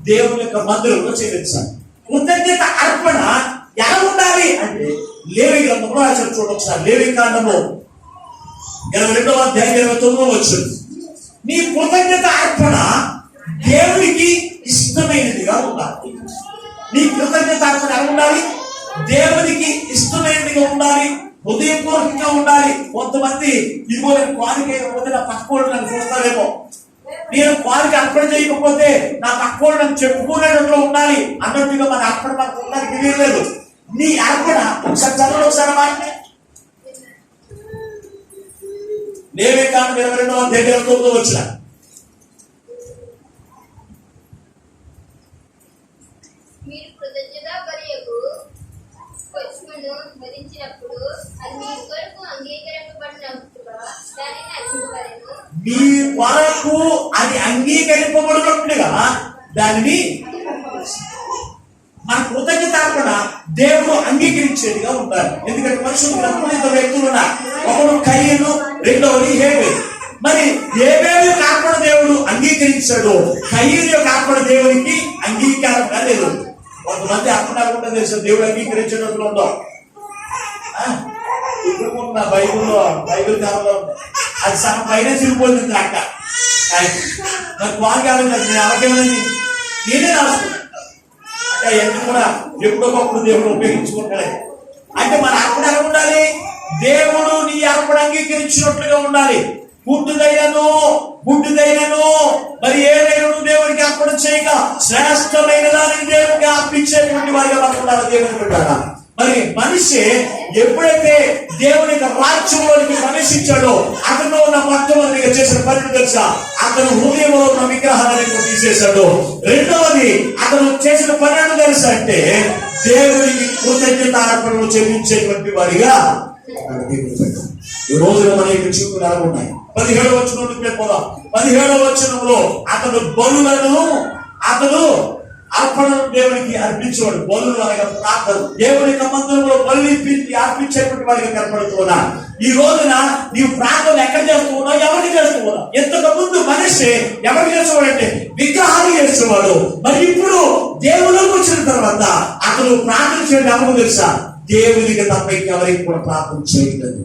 దేవుని యొక్క మందిరంలో చెల్లించాలి. కృతజ్ఞత అర్పణ ఎలా ఉండాలి అంటే లేవి గ్రంథంలో రాశారు. చూడండి ఒకసారి, లేవి కాండము 22వ అధ్యాయం 29వ వచనం. నీ కృతజ్ఞత అర్పణ దేవునికి ఇష్టమైనదిగా ఉండాలి. నీ కృతజ్ఞత అర్పణ ఎలా ఉండాలి? దేవునికి ఇష్టమైనదిగా ఉండాలి, హృదయపూర్వకంగా ఉండాలి. కొంతమంది ఇదిగో నేను కానుక వేయకపోతే నా పక్కోడు నన్ను చూస్తారేమో, నేను కానుక అర్పణ చేయకపోతే నా పక్కోడు నన్ను చెప్పుకునేటట్లు ఉండాలి అన్నట్టుగా మన అర్పణ మనకు ఉండడానికి వీల్లేదు. నీ అర్పణ ఒకసారి చదవండి, ఒకసారి వాటిని. లేవి కాండం 22వ అధ్యాయం 29వ వచనం. మీరు కృతజ్ఞతా బలియకు పశువును వధించినప్పుడు అది మీ కొరకు అంగీకరింపబడినట్టుగా దానిని అర్పింపబడెను. మీ కొరకు అది అంగీకరింపబడినట్టుగా దానిని మన కృతజ్ఞత అర్పణ దేవుడు అంగీకరించేదిగా ఉండాలి. ఎందుకంటే మనుషులు గ్రంథంలో 2 వ్యక్తులు ఉన్నారు. ఒకడు కయ్యను, రెండవది హేబేలు. మరి హేబేలు యొక్క అర్పణ దేవుడు అంగీకరించాడు, కయ్యను యొక్క అర్పణ దేవునికి అంగీకారంగా లేదు. కొంతమంది అర్పణ కూడా తెలుసు దేవుడు అంగీకరించేటట్లు ఉండవు. ఇప్పుడు నా బైబిల్ కాలంలో అది సగం పైన తిరిగిపోతుంది. అక్క నాకు బాగా కావాలి, ఎవరికేమైంది నేనే రాసుకున్నాను. ఎన్ని కూడా ఎప్పుడొకప్పుడు దేవుడు ఉపయోగించుకుంటాడు. అంటే మన అర్పణ ఎలా ఉండాలి? దేవుడు నీ అర్పణ అంగీకరించినట్లుగా ఉండాలి. గుడ్డుదైనను మరి ఏదైనా దేవుడికి అర్పణ చేయక శ్రేష్టమైన దానికి దేవుడికి అర్పించేటువంటి వారిగా మనం ఉండాలి. దేవుని పెట్టారా? మరి మనిషి ఎప్పుడైతే దేవుని యొక్క రాజ్యంలోనికి ప్రవేశించాడో అతను ఉన్న మొట్టమొదటిగా చేసిన పని తెలుసా? అతను హృదయంలో ఉన్న విగ్రహాలను తీసేశాడు. రెండవది అతను చేసిన పని ఏంటో తెలుసా అంటే దేవునికి కృతజ్ఞత అర్పణలు చెల్లించేటువంటి వారిగా ఈ రోజున మన యొక్క జీవితాలు ఎలా ఉన్నాయి? 17వ వచనం పోదాం. 17వ వచనంలో అతను అర్పణను దేవునికి అర్పించేవాడు. బలులు అనగా ప్రార్థన. దేవుని యొక్క మందిరంలో బలి అర్పించేటువంటి వాడిగా కనపడుతున్నా. ఈ రోజున నీవు ప్రార్థన ఎక్కడ చేస్తూ ఉన్నావు? ఎవరికి చేస్తూ ఉన్నావు? ఇంతకు ముందు మనిషి ఎవరికి చేసేవాడంటే విగ్రహాలు చేసేవాడు. మరి ఇప్పుడు దేవుళ్ళకి వచ్చిన తర్వాత అతను ప్రార్థన చేయడం ఎవరు తెలుసా? దేవునికి తప్ప ఎవరికి కూడా ప్రార్థన చేయలేదు.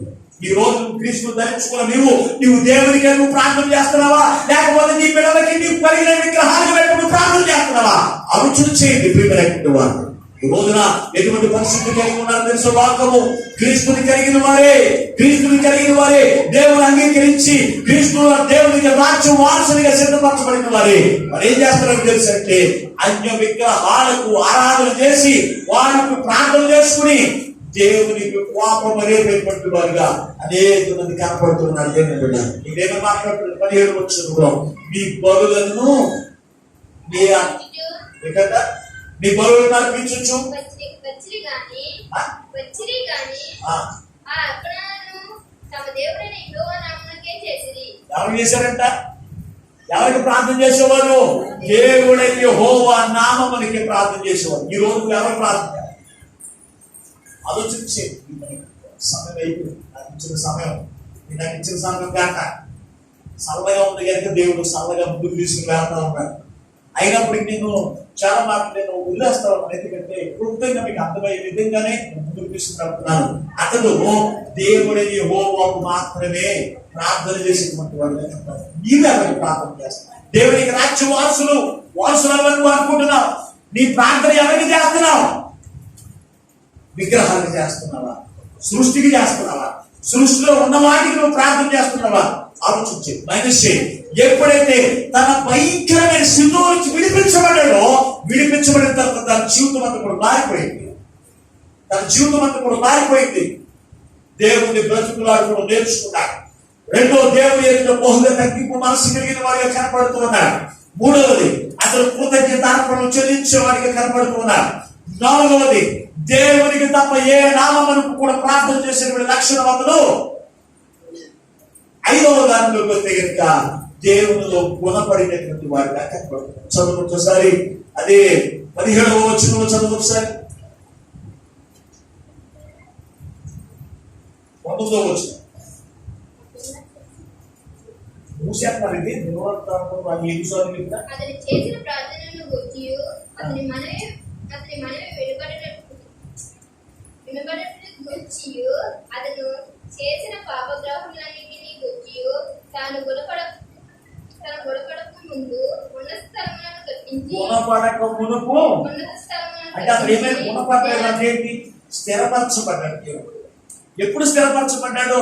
ఈ రోజు క్రీస్తు ధరించుకున్న నీవు దేవునికి నువ్వు ప్రార్థన చేస్తున్నావా? లేకపోతే నీ పిల్లలకి నీవు కలిగిన విగ్రహాలు పెట్టుకుని ప్రార్థన చేస్తున్నావా? ఆలోచన చేయండి ప్రియమైనటువంటి వారు. ఈ రోజున ఎటువంటి పరిస్థితి కలిగి ఉన్నారో తెలుసు. వాక్యము క్రీస్తుని కలిగిన వారే, క్రీస్తుని కలిగిన కలిగిన వారే, దేవుని అంగీకరించి క్రీస్తు దేవునికి రాజ్యం వారసునిగా సిద్ధపరచబడిన వారే మరి ఏం చేస్తారో తెలుసంటే అన్య విగ్రహాలకు ఆరాధన చేసి వారికి ప్రార్థన చేసుకుని దేవునికి కోపం రేపేటువంటి వారుగా అనేక మంది కనపడుతున్నారు. ఇదేమో మాట్లాడుతున్నారు 17 వచనంలో, మీ బలులను మీ బలులను అర్పించు వచ్చిరి గాని ఆ అర్పణలను తమ దేవుడైన యెహోవా నామమునకే చేసిరి. ఎవరు చేశారంట? ఎవరికి ప్రార్థన చేసేవారు? దేవుడైన యెహోవా నామమునకే ప్రార్థన చేసేవారు. ఈ రోజు ఎవరు ప్రార్థన? ఆలోచించే సమయం అయిపోయింది. నాకు ఇచ్చిన సమయం కాక సరళగా ఉంది కనుక దేవుడు సరళగా ముందుకు తీసుకుని వెళ్తా ఉన్నాడు. అయినప్పటికీ నేను చాలా మాటలు నేను వదిలేస్తా ఉన్నాను. ఎందుకంటే కృతంగా మీకు అర్థమయ్యే విధంగానే ముందుకు తీసుకున్నాను. అతడు దేవుడైన యెహోవాకు మాత్రమే ప్రార్థన చేసేటువంటి వాడు. నీవే ఎవరికి ప్రార్థన చేస్తావు? దేవునికి రాజ్య వారసులు నువ్వు అనుకుంటున్నావు. నీ ప్రార్థన ఎవరికి చేస్తున్నావు? విగ్రహాలకు చేస్తున్నావా? సృష్టికి చేస్తున్నావా? సృష్టిలో ఉన్న వాటికి నువ్వు ప్రార్థన చేస్తున్నావా? ఆలోచించే మనిషి ఎప్పుడైతే తన భయంకరమైన స్థితిలో నుంచి విడిపించబడిన తర్వాత తన జీవితం అంతా కూడా మారిపోయింది. దేవుని బ్రతుకులాడుకోవడం నేర్చుకున్నాడు. రెండో, దేవుని ఎదుట బహుగా తగ్గింపు మనసు కలిగిన వాడిగా కనపడుతూ ఉన్నాడు. మూడవది, అతను కృతజ్ఞతార్పణలు చెల్లించే వాడిగా కనపడుతూ ఉన్నాడు. నాలుగవది, దేవునికి తప్ప ఏ నామమునకు కూడా ప్రార్థన చేసేటువంటి లక్షణం అతను. ఐదవ దానిలోకి వస్తే కనుక దేవునిలో గుణపడినటువంటి వాడిగా కనపడుతుంది. చదువు ఒకసారి అదే 17వ వచనంలో చదువు ఒకసారి. 19వ వచనం మూసేస్తున్నారు. ఇది అతని చేసిన ప్రార్థనను గుర్చి అతని మనవి వినబడినట్లు గుర్చి అతను చేసిన పాపగ్రహములన్నిటినీ గుర్చి తాను గుణపడక ముందు ఉన్నత స్థలములను కట్టించి అంటే అతను ఏమైనా గుణపడ్డాడు? స్థిరపరచబడ్డాడు. ఎప్పుడు స్థిరపరచబడ్డాడు?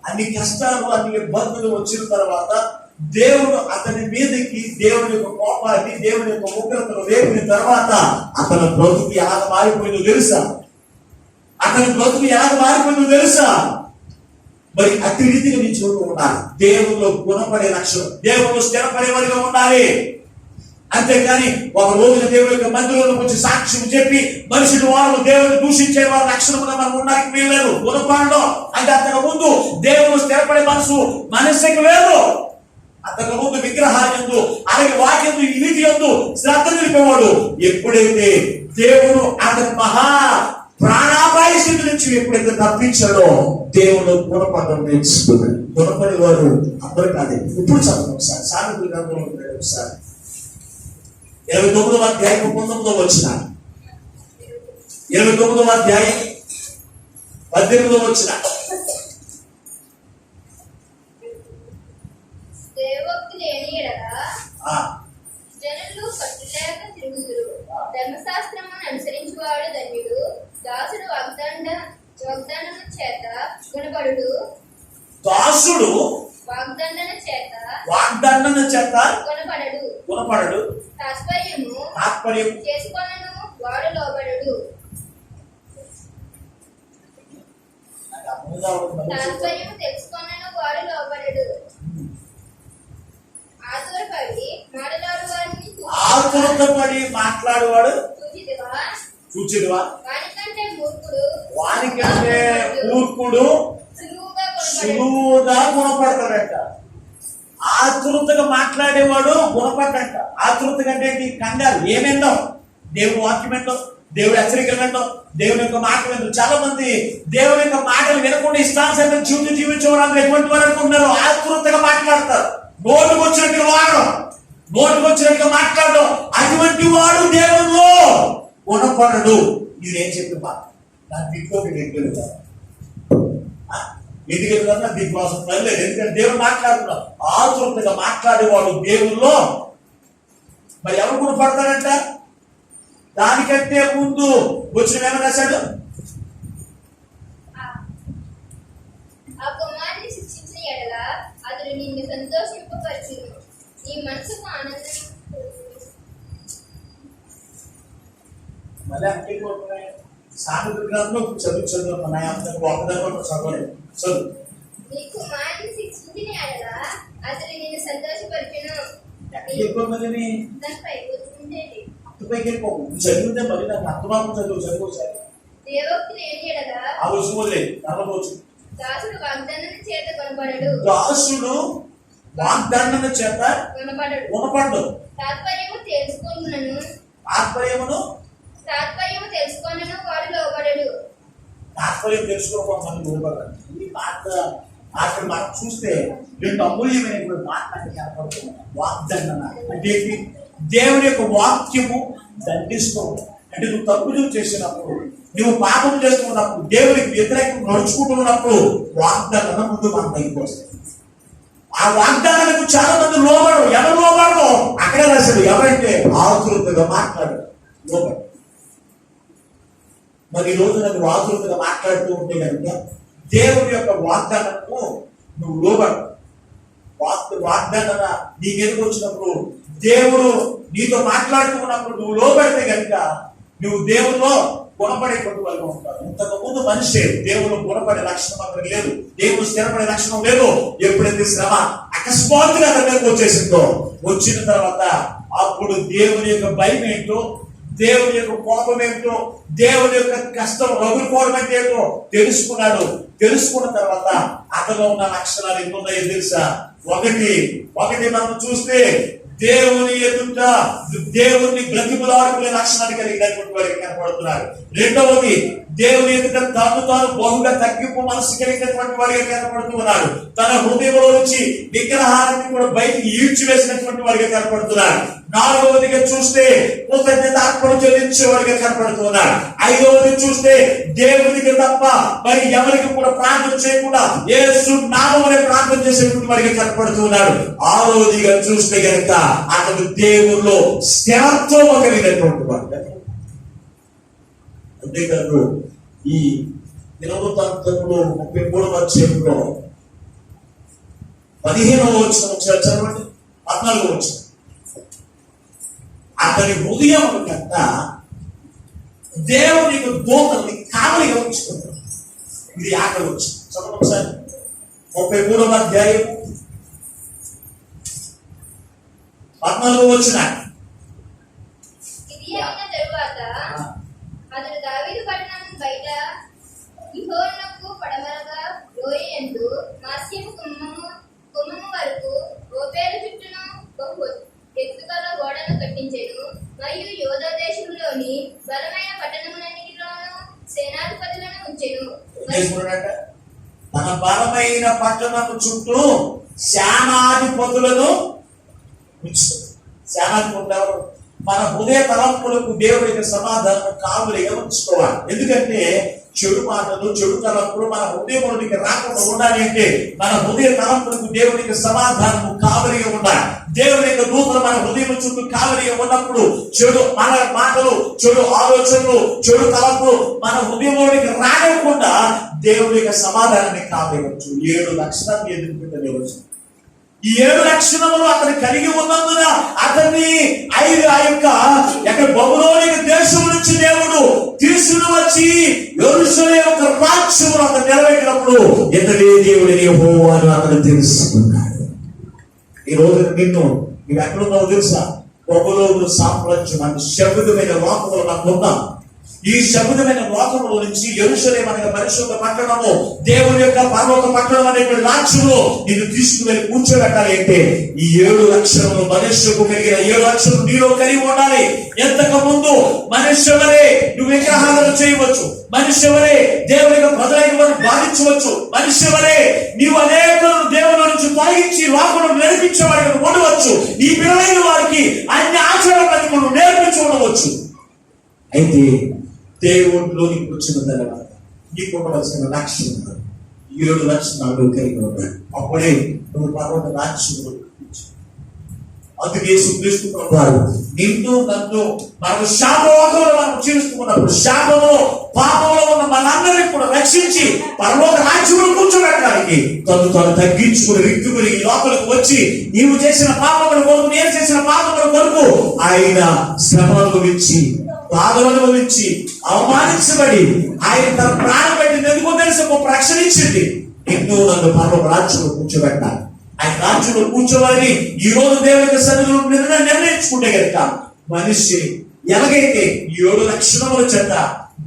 అన్ని కష్టాలు అన్ని ఇబ్బందులు వచ్చిన తర్వాత దేవుడు అతని మీదకి దేవుని యొక్క కోపాన్ని దేవుని యొక్క ఉగ్రతను రేపిన తర్వాత అతని బ్రతుకు ఎలా మారిపోయిందో తెలుసా? మరి అతి రీతిగా నీ చూస్తూ ఉండాలి. దేవుల్లో గుణపడే లక్షణం, దేవుళ్ళు స్థిరపడే వారిగా ఉండాలి. అంతేకాని ఒక రోజున దేవుని యొక్క మందిరంలోకి వచ్చి సాక్ష్యం చెప్పి మనుషులు వారు దేవుని దూషించే వారి లక్షణంగా మనం ఉండడానికి వీల్లేదు. గుణపాడడం అంటే అంతకు ముందు దేవుడు స్థిరపడే మనసుకి లేదు. అంతకు ముందు విగ్రహాలందు అలాగే వాక్యందు వీటి యందు శ్రద్ధ నిలిపేవాడు. ఎప్పుడైతే దేవుడు అతని మహా ప్రాణాపాయ స్థితి నుంచి ఎప్పుడైతే తప్పించాడో దేవుడు గుణపడడం నేర్చుకున్నాడు. గుణపడే వారు అందరూ కాదు. ఇప్పుడు చదువు ఒకసారి సామెతల గ్రంథంలో ఒకసారి 29వ అధ్యాయం 19వ వచనం. 29వ అధ్యాయం 18వ వచనం. జనులు పట్టులేక తిరుగుదురు. ధర్మశాస్త్రమును అనుసరించువాడు ధన్యుడు. దాసుడు వాగ్దండన చేత గుణపడుడు. దాసుడు వాగ్దండన చేత గుణపడడు. తాత్పర్యం చేసుకొనను వాడు లోబడడు. తాత్పర్యం తెలుసుకొనను వాడు లోబడడు. ఆతురపడి మాట్లాడేవాడు చూచిదివా? వానికంటే మూర్ఖుడు సులువుగా గుణపడతాడట. ఆతృతగా మాట్లాడేవాడు గుణపడ్డట. ఆతృత కంటే కంగారు ఏమేందో, దేవుడు వాక్యం ఏంటో, దేవుడి హెచ్చరికలు ఏంటో, దేవుని యొక్క మాటలు ఏంటో. చాలా మంది దేవుని యొక్క మాటలు వినకుండా ఇష్టానుసారంగా జీవించేవారు అందరూ ఎటువంటి వారు అనుకుంటున్నారు? ఆతృతగా మాట్లాడతారు. నోటుకు వచ్చినట్టుగా మాట్లాడడం. అటువంటి వాడు దేవుల్లో గుణపడడు. నేనేం చెప్పిన నాకు దిక్కోటి వెళ్తాను. ఎందుకు వెళ్తాను? దీని కోసం పర్లేదు. ఎందుకంటే దేవుడు మాట్లాడుతున్నాడు. ఆతృతగా మాట్లాడేవాడు దేవుల్లో మరి ఎవరు గుణపడతాడంట? దానికంటే ముందు వచ్చిన ఏమని రాశాడు? ఆ కుమారుని నిన్ను సంతోషింపపరచును. నీ మనసుకు ఆనందం. మళ్ళీ అంటే సామెతల గ్రంథంలో చదువు ఒకదాని చదవలేదు చదువు. నీ కుమారుని శిక్షించిన ఎడల అతడు నిన్ను సంతోషపరచును. ఎక్కువ మందిని దానిపై కూర్చుంటేది. పైకి వెళ్ళిపోకు. చదివితే మరి నాకు అర్థమాత్రం చదువు సార్. దేవోక్తి లేని ఎడల ఆ రోజు వదిలేదు తర్వాత రోజు దాసుడు వాగ్దానం చేత కొనబడడు. దాసుడు వాగ్దానం చేత కొనబడడు. తాత్పర్యము తెలుసుకొనును. తాత్పర్యము తెలుసుకొనును వాడు లోబడడు. తాత్పర్యం తెలుసుకోకపోతే లోబడాలి. ఈ మాట చూస్తే రెండు అమూల్యమైనటువంటి మాట నాకు కనపడుతుంది. వాగ్దండన అంటే దేవుని యొక్క వాక్యము దండిస్తూ అంటే నువ్వు తప్పులు చేసినప్పుడు, నువ్వు పాపం చేస్తున్నప్పుడు, దేవునికి వ్యతిరేకంగా నడుచుకుంటున్నప్పుడు వాగ్దానం ముందు మన పైకి వస్తాయి. ఆ వాగ్దానాలకు చాలా మంది లోబడరు. ఎవరు లోబడరు అక్కడే రాశాడు. ఎవరంటే ఆతృతగా మాట్లాడు లోబడు. మరి ఈ రోజు నువ్వు ఆతృతగా మాట్లాడుతూ ఉంటే కనుక దేవుని యొక్క వాగ్దానము నువ్వు లోబడు. వాగ్దాన నీ మీదకి వచ్చినప్పుడు, దేవుడు నీతో మాట్లాడుతున్నప్పుడు నువ్వు లోబడితే కనుక నువ్వు దేవుల్లో గుణపడేటువంటి వాళ్ళు ఉంటారు. ఇంతకు ముందు మనిషి దేవుడు గుణపడే లక్షణం అక్కడ లేదు, దేవుడు స్థిరపడే లక్షణం లేదు. ఎప్పుడైతే శ్రమ అకస్మాత్తుగా అతని మీదకి వచ్చేసిందో, వచ్చిన తర్వాత అప్పుడు దేవుని యొక్క భయం ఏంటో, దేవుని యొక్క కోపం ఏమిటో, దేవుని యొక్క కష్టం రగులుకోవడం అంటే ఏంటో తెలుసుకున్నాడు. తెలుసుకున్న తర్వాత అతను ఉన్న లక్షణాలు ఎన్ని ఉన్నాయో తెలుసా? ఒకటి మనం చూస్తే దేవుని ఎదుట దేవుని బ్రతిమలాడుకునే లక్షణాలు కలిగినటువంటి వారికి కనపడుతున్నారు. రెండవది దేవుని ఎదుట తాను బహుగా తగ్గింపు మనసు కలిగినటువంటి వారిగా కనపడుతున్నాడు. తన హృదయంలో నుంచి విగ్రహాన్ని కూడా బయటికి ఈడ్చివేసినటువంటి వారిగా కనపడుతున్నారు. నాలుగవదిగా చూస్తే కృతజ్ఞతార్పణ చెల్లించేవాడిగా కనపడుతున్నారు. ఐదవది చూస్తే దేవునికి తప్ప మరి ఎవరికి కూడా ప్రార్థన చేయకుండా యేసు నామమునే ప్రార్థన చేసేటువంటి వాడిగా కనపడుతున్నాడు. ఆరవదిగా చూస్తే కనుక అతడు దేవుల్లో స్థిరత్వం కలిగినటువంటి వాడు. అంతేకాదు ఈ 33వ అధ్యాయంలో 15వ వచనం చదవండి, 14వ వచనం. అతని హృదయం కంట దేవుని దూతల్ని కావలిగా ఉంచుకుంటాడు. ఇది ఆకలి వచ్చి చదవండి ఒకసారి. 33వ అధ్యాయం 14వ వచనం. ఇది అయిన తరువాత అతడు దావీదు పట్టణం బయట గిహోనుకు పడమరగా లోయ యందు మాస్యము కుమ్మము వరకు ఓపేలు చుట్టూను బహు ఎత్తుగల గోడను కట్టించెను. మరియు యోధా దేశంలోని బలమైన పట్టణములన్నిటిలోనూ సేనాధిపతులను ఉంచెను. తన బలమైన పట్టణము చుట్టూ సేనాధిపతులను ఉంచుతాడు. సేనాధిపతులు ఎవరు? మన హృదయ తలంపులకు దేవుడికి సమాధానం కావులిగా ఉంచుకోవాలి. ఎందుకంటే చెడు మాటలు, చెడు తలంపులు మన హృదయంలోనికి రాకుండా ఉండాలి అంటే మన హృదయ తలంపులకు దేవుడికి సమాధానము కావలిగా ఉండాలి. దేవుని యొక్క దూతలు మన హృదయం చుట్టూ కావలిగా ఉన్నప్పుడు చెడు మన మాటలు, చెడు ఆలోచనలు, చెడు తలంపులు మన హృదయంలోనికి రానివ్వకుండా దేవుడి యొక్క సమాధానాన్ని కావలివచ్చు. 7 లక్షణాలు ఎదుర్కొంటలేవచ్చు. ఈ 7 లక్షణములు అతను కలిగి ఉన్నందున అతన్ని బబులోని దేశం నుంచి దేవుడు తీసుకుని వచ్చి యెరూషలేము యొక్క రాజ్యమును అతను నిలబెట్టినప్పుడు ఇతడే దేవుడిని యెహోవా అని అతను తెలుసుకున్నాడు. ఈ రోజు నీవు ఎక్కడున్నావు తెలుసా? బబులోను సామ్రాజ్యం అంటే శబ్దమైన లోకములు నాకు ఉన్నాం. ఈ శబ్దమైన లోకముల నుంచి యెరూషలేము అనే పరిశుద్ధ పట్టణము, దేవుని యొక్క పర్వత పట్టణం అనేటువంటి రాజ్యములో నిన్ను తీసుకువెళ్ళి కూర్చోబెట్టాలి అంటే ఈ 7 లక్షణములు మనుష్యకు కలిగిన 7 లక్షలు నీలో కలిగి ఉండాలి. ఎంతకు ముందు మనుష్యవరే నువ్వు విగ్రహాలను చేయవచ్చు, మనుష్యవరే దేవుని యొక్క ప్రజలైన వారిని బాధించవచ్చు, మనుష్యవరే నీవు అనేకులను దేవుని నుంచి తొలగించి లోకమును నడిపించేవాడిని ఉండవచ్చు, ఈ పిల్లలైన వారికి అన్ని ఆచరణలను నేర్పించి ఉండవచ్చు. అయితే దేవుడిలోకి వచ్చిన తర్వాత నీకు ఉండవలసిన లక్షణాలు 7 లక్షణాలు కలిగి ఉన్నాడు. అప్పుడే నువ్వు పర్వత రాజ్యంలో అందుకే యేసుక్రీస్తు ప్రభువారు నిన్ను నన్ను మనకు శాపలోకంలో మనం జీవిస్తున్నప్పుడు శాపంలో పాపంలో ఉన్న మనందరినీ కూడా రక్షించి పరలోక రాజ్యంలో కూర్చోబెట్టడానికి తను తగ్గించుకుని రిక్కుని ఈ లోపలికి వచ్చి నీవు చేసిన పాపముల కొరకు నేను చేసిన పాపముల కొరకు ఆయన శ్రమను అనుభవించి బాధలు అనుభవించి అవమానించబడి ఆయన తన ప్రాణం పెట్టింది ఎందుకో తెలిసి ఒక రక్షణ ఇచ్చింది. నిన్ను నన్ను పరలోక రాజ్యంలో కూర్చోబెట్టాలి. ఆయన రాజ్యంలో కూర్చోవాలని ఈ రోజు దేవుని సన్నిధిలో నిర్ణయించుకుంటే కనుక మనిషి ఎలాగైతే 7 లక్షణముల చెంత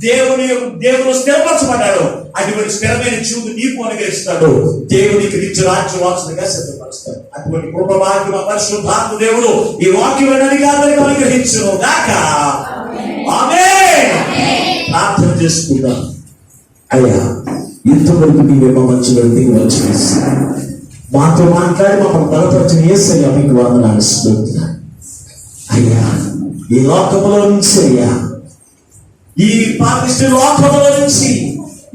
దేవుడు స్థిరపరచబడ్డాడు అటువంటి స్థిరమైన జీవుడు నీకు అనుగ్రహిస్తాడు. దేవునికి నిత్య రాజ్య వారసులుగా సిద్ధపరుస్తాడు. అటువంటి కృప భాగ్య పరిశుద్ధాత్మ దేవుడు ఈ వాక్యం అందరికీ అనుగ్రహించును గాక. ఆమేన్. ప్రార్థన చేసుకుందాం. అయ్యా, ఇంతవరకు నీవేమో మంచిగా దిగి వచ్చి మాతో మాట్లాడి మమ్మల్ని బలపరిచిన యేసయ్యా మీకు వందనాలు స్తుతిస్తున్నాను. అయ్యా, ఈ లోకంలో నుంచి అయ్యా, ఈ పాపిష్టి లోకంలో నుంచి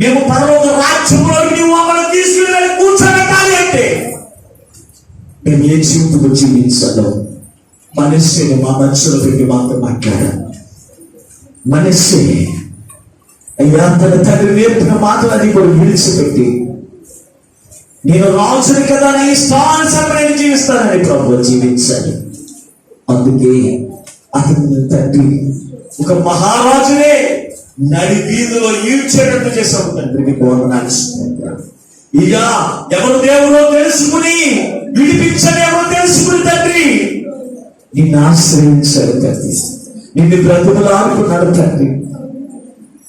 మేము పరలోక రాజ్యంలోకి నీవు మమ్మల్ని తీసుకుని కూర్చోబెట్టాలి అంటే మేము ఏ జీవితంలో జీవించాలో మనిషిని మా మనసులో పెట్టి మాతో మాట్లాడాలి. మనిషి అయ్యా తన తండ్రి నేర్పిన మాటలని కూడా విడిచిపెట్టి నేను రాజుని కదా నీ ఇష్టానుసారం జీవిస్తానని ప్రభు జీవించాలి. అందుకే అతని తండ్రి ఒక మహారాజునే నడి వీధిలో ఈడ్చేటట్టు చేశావు. తండ్రికి వందనాలు. ఇక ఎవరు దేవుడో తెలుసుకుని విడిపించని ఎవరు తెలుసుకుని తండ్రి నిన్ను ఆశ్రయించాడు తండ్రి. నిన్ను బ్రతుకులు ఆడుకున్నాడు తండ్రి.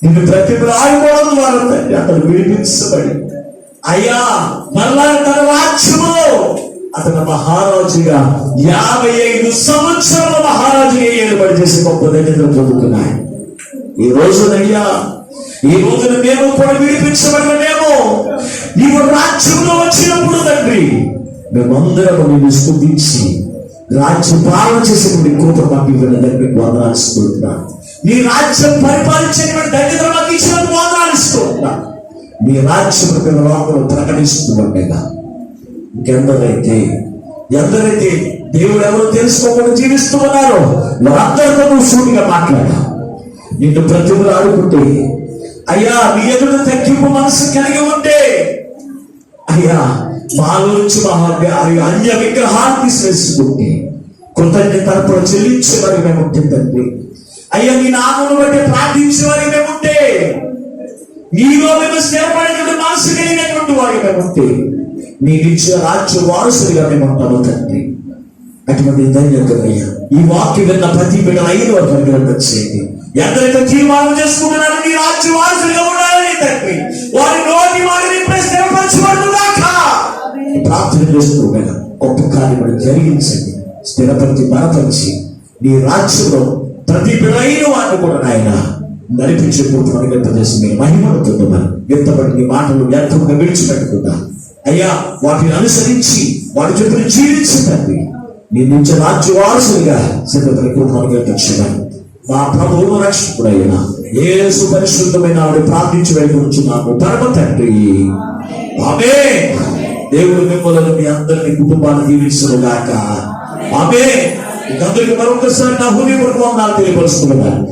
నిన్ను బ్రతుకులు ఆడుకోవడం ద్వారా తండ్రి అతను విడిపించబడి అయ్యా మరలా తన రాజ్యములో అతను మహారాజుగా 55 సంవత్సరాల మహారాజుగా ఏర్పాటు చేసి గొప్ప దగ్గర పొందుతున్నాయి. ఈ రోజునయ్యా, ఈ రోజున మేము కూడా విడిపించబడిన మేము నీవు రాజ్యంలో వచ్చినప్పుడు తండ్రి మేమందరం నిన్ను స్తుతించి రాజ్యం పాలన చేసేటువంటి కృప మాకు ఇవ్వని దగ్గరికి వందనాలిస్తున్నాం. నీ రాజ్యం పరిపాలించేటువంటి దగ్గర మాకు ఇచ్చినందుకు వందనాలిస్తున్నాం. నీ రాజ్యం లోపల ప్రకటిస్తుండగా ఎందరైతే దేవుడు ఎవరో తెలుసుకోకుండా జీవిస్తూ ఉన్నారో వారందరితో నువ్వు సూటిగా మాట్లాడా. నిన్ను ప్రతిభలు ఆడుకుంటే అయ్యా నీ ఎదురు తగ్గింపు మనసు కలిగి ఉంటే అయ్యా మాలో నుంచి అన్య విగ్రహాన్ని తీసివేసుకుంటే కృతజ్ఞత అర్పణ చెల్లించే వారికి మేము ఉంటే తండ్రి అయ్యా నీ నామమును బట్టి ప్రార్థించే వారికి మేము ఉంటే నీలో మేము స్థిరపడినటువంటి మనసు కలిగినటువంటి వారికి మేము ఉంటే నీ నిత్య రాజ్య వారసుడిగా మేము ఉంటాము తండ్రి. అటువంటి ధన్యతయ్యా ఈ వాక్యం విన్న ప్రతి బిడ్డ 5 వరకు అనుగ్రహం చేయండి. ఎందరైతే తీర్మానం చేసుకుంటున్నారో నీ రాజ్య వారసుడిగా ఉండాలని తండ్రి వారి నోటి వారిని స్థిరపరచబడుగాక. ప్రార్థన చేస్తుండగా గొప్ప కార్యములు జరిగించండి. స్థిరపరిచి బలపరిచి నీ రాజ్యంలో ప్రతి బిడ్డ వారిని కూడా నాయన నడిపించే పూర్తి ప్రదేశం మీరు మహిమనుతుందమని వ్యక్తపడి నీ మాటలు వ్యర్థంగా విడిచిపెట్టకుండా అయ్యా వాటిని అనుసరించి వాటి చుట్టూ జీవించండి. నీ నుంచి రాజ్య వారసులుగా సిద్ధపడి పూర్తి మా ప్రభువును రక్షకుడైన యేసు పరిశుద్ధమైన ఆవిడ ప్రార్థించి వెళ్ళుచున్నాము పరమ తండ్రి. ఆమేన్. దేవుడు మిమ్మల్ని మీ అందరినీ కుటుంబాన్ని దీవించుగాక. ఆమేన్. అందరికి మరొకసారి నా హృదయపూర్వక వందనాలు తెలియపరుస్తున్నాను.